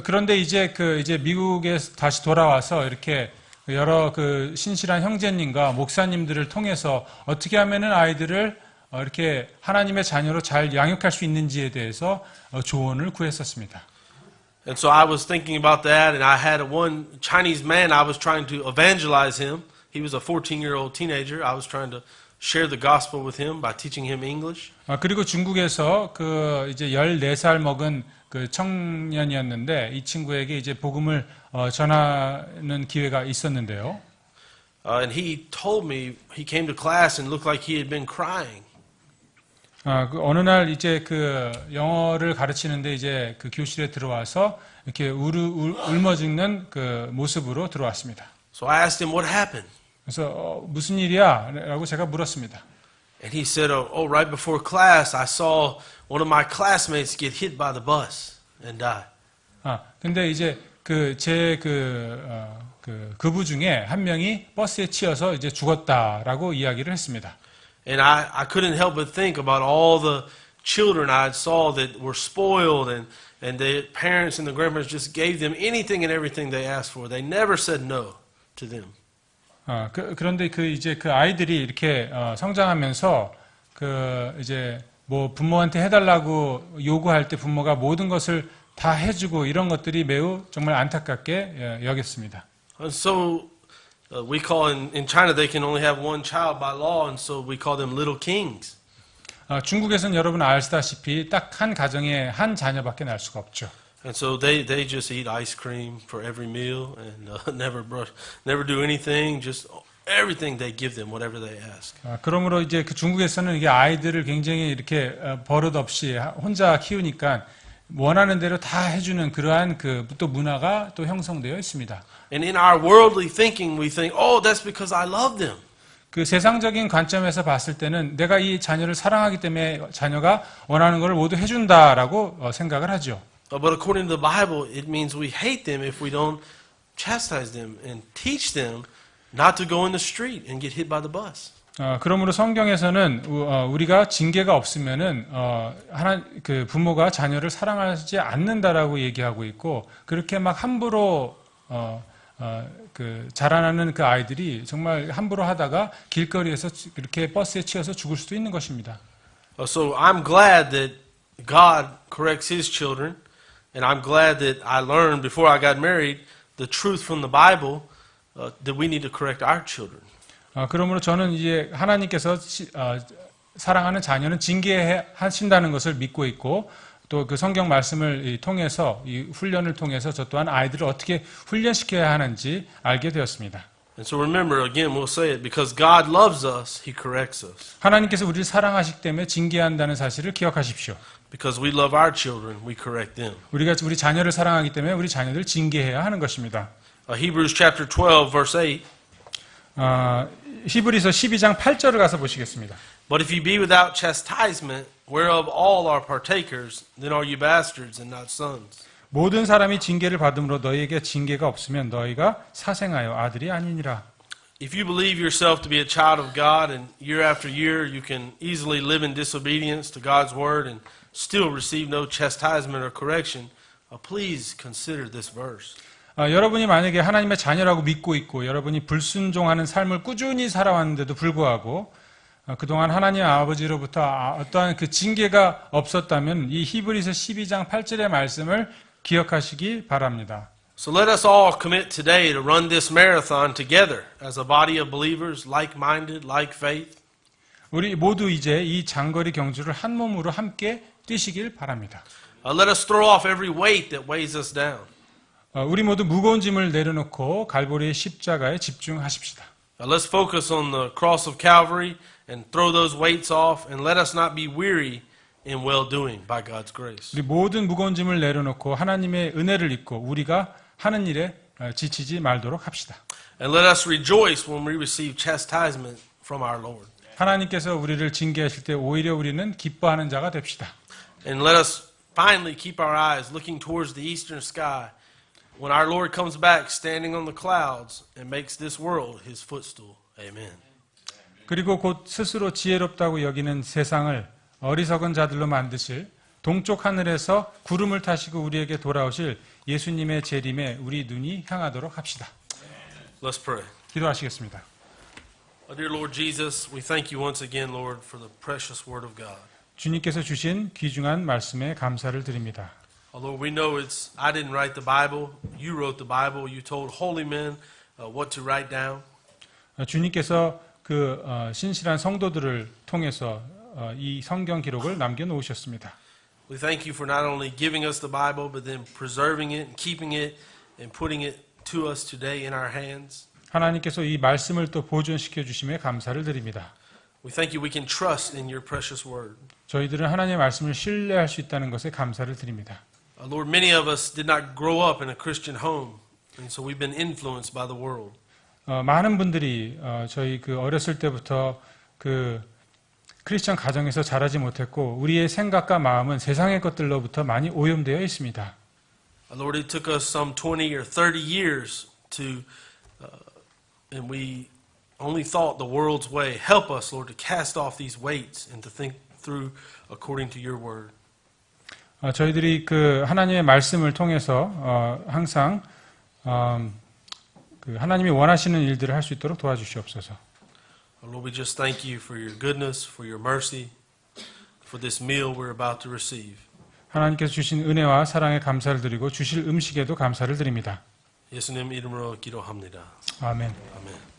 그런데 이제 미국에 다시 돌아와서 이렇게 여러 신실한 형제님과 목사님들을 통해서 어떻게 하면은 아이들을 이렇게 하나님의 자녀로 잘 양육할 수 있는지에 대해서 조언을 구했었습니다. And so I was thinking about that, and I had one Chinese man, I was trying to evangelize him. He was a 14-year-old teenager. I was trying to share the gospel with him by teaching him English. 그리고 중국에서 이제 14살 먹은 청년이었는데 이 친구에게 이제 복음을 전하는 기회가 있었는데요. And he told me he came to class and looked like he had been crying. 어느 날 이제 영어를 가르치는데 이제 교실에 들어와서 이렇게 울먹이는 모습으로 들어왔습니다. So I asked him what happened. 그래서 무슨 일이야? 라고 제가 물었습니다. And he said, oh, right before class, I saw one of my classmates get hit by the bus and die. 근데 이제 그부 중에 한 명이 버스에 치여서 이제 죽었다라고 이야기를 했습니다. And I couldn't help but think about all the children I saw that were spoiled and the parents and the grandparents just gave them anything and everything they asked for. They never said no to them. 그런데 이제 아이들이 이렇게 성장하면서 이제 뭐 부모한테 해달라고 요구할 때 부모가 모든 것을 다 해주고 이런 것들이 매우 정말 안타깝게 여겼습니다. And so we call in China they can only have one child by law, and so we call them little kings. 중국에서는 여러분 아시다시피 딱 한 가정에 한 자녀밖에 날 수가 없죠. And so they just eat ice cream for every meal and never do anything. Just everything they give them, whatever they ask. 그러므로 이제 그 중국에서는 이게 아이들을 굉장히 이렇게 버릇 없이 혼자 키우니까 원하는 대로 다 해주는 그러한 그 또 문화가 또 형성되어 있습니다. And in our worldly thinking, we think, oh, that's because I love them. 그 세상적인 관점에서 봤을 때는 내가 이 자녀를 사랑하기 때문에 자녀가 원하는 것을 모두 해준다라고 생각을 하죠. But according to the Bible, it means we hate them if we don't chastise them and teach them not to go in the street and get hit by the bus. 그러므로 성경에서는 우리가 징계가 없으면은 그 부모가 자녀를 사랑하지 않는다라고 얘기하고 있고 그렇게 막 함부로 그 자라나는 그 아이들이 정말 함부로 하다가 길거리에서 이렇게 버스에 치여서 죽을 수도 있는 것입니다. So I'm glad that God corrects His children, and I'm glad that I learned before I got married the truth from the Bible that we need to correct our children. 그러므로 저는 이제 하나님께서 사랑하는 자녀는 징계하신다는 것을 믿고 있고 또 그 성경 말씀을 통해서 이 훈련을 통해서 저 또한 아이들을 어떻게 훈련시켜야 하는지 알게 되었습니다. And so remember, again, we'll say it, because God loves us, He corrects us. 하나님께서 우리를 사랑하시기 때문에 징계한다는 사실을 기억하십시오. Because we love our children, we correct them. 우리가 우리 자녀를 사랑하기 때문에 우리 자녀들 징계해야 하는 것입니다. Hebrews chapter 12, verse 8. 히브리서 12장 8절을 가서 보시겠습니다. But if you be without chastisement, whereof all are partakers, then are you bastards and not sons. 모든 사람이 징계를 받음으로 너희에게 징계가 없으면 너희가 사생하여 아들이 아니니라. If you believe yourself to be a child of God, and year after year you can easily live in disobedience to God's word and still receive no chastisement or correction, please consider this verse. 여러분이 만약에 하나님의 자녀라고 믿고 있고 여러분이 불순종하는 삶을 꾸준히 살아왔는데도 불구하고 그동안 하나님 아버지로부터 어떠한 그 징계가 없었다면 이 히브리서 12장 8절의 말씀을 기억하시기 바랍니다. So let us all commit today to run this marathon together as a body of believers, like-minded, like faith. 우리 모두 이제 이 장거리 경주를 한 몸으로 함께 뛰시길 바랍니다. Let us throw off every weight that weighs us down. 우리 모두 무거운 짐을 내려놓고 갈보리의 십자가에 집중하십시다. Let's focus on the cross of Calvary and throw those weights off, and let us not be weary in well-doing by God's grace. 우리 모든 무거운 짐을 내려놓고 하나님의 은혜를 입고 우리가 하는 일에 지치지 말도록 합시다. And let us rejoice when we receive chastisement from our Lord. 하나님께서 우리를 징계하실 때 오히려 우리는 기뻐하는 자가 됩시다. And let us finally keep our eyes looking towards the eastern sky when our Lord comes back standing on the clouds and makes this world His footstool. Amen. 그리고 곧 스스로 지혜롭다고 여기는 세상을 어리석은 자들로 만드실 동쪽 하늘에서 구름을 타시고 우리에게 돌아오실 예수님의 재림에 우리 눈이 향하도록 합시다. Let's pray. 기도하시겠습니다. Dear Lord Jesus, we thank you once again, Lord, for the precious Word of God. 주님께서 주신 귀중한 말씀에 감사를 드립니다. Lord, we know I didn't write the Bible. You wrote the Bible. You told holy men what to write down. 주님께서 그 신실한 성도들을 통해서 이 성경 기록을 남겨놓으셨습니다. We thank you for not only giving us the Bible, but then preserving it and keeping it and putting it to us today in our hands. 하나님께서 이 말씀을 또 보존시켜 주심에 감사를 드립니다. We thank you we can trust in your precious word. 저희들은 하나님의 말씀을 신뢰할 수 있다는 것에 감사를 드립니다. Lord, many of us did not grow up in a Christian home, and so we've been influenced by the world. 많은 분들이 저희 그 어렸을 때부터 그 크리스천 가정에서 자라지 못했고 우리의 생각과 마음은 세상의 것들로부터 많이 오염되어 있습니다. Lord, it took us some 20 or 30 years to, and we only thought the world's way. Help us, Lord, to cast off these weights and to think through according to your word. 저희들이 그 하나님의 말씀을 통해서 항상 그 하나님이 원하시는 일들을 할 수 있도록 도와주시옵소서. Lord, we just thank you for your goodness, for your mercy, for this meal we're about to receive. 하나님께서 주신 은혜와 사랑에 감사를 드리고 주실 음식에도 감사를 드립니다. 예수님 이름으로 기도합니다. 아멘. 아멘.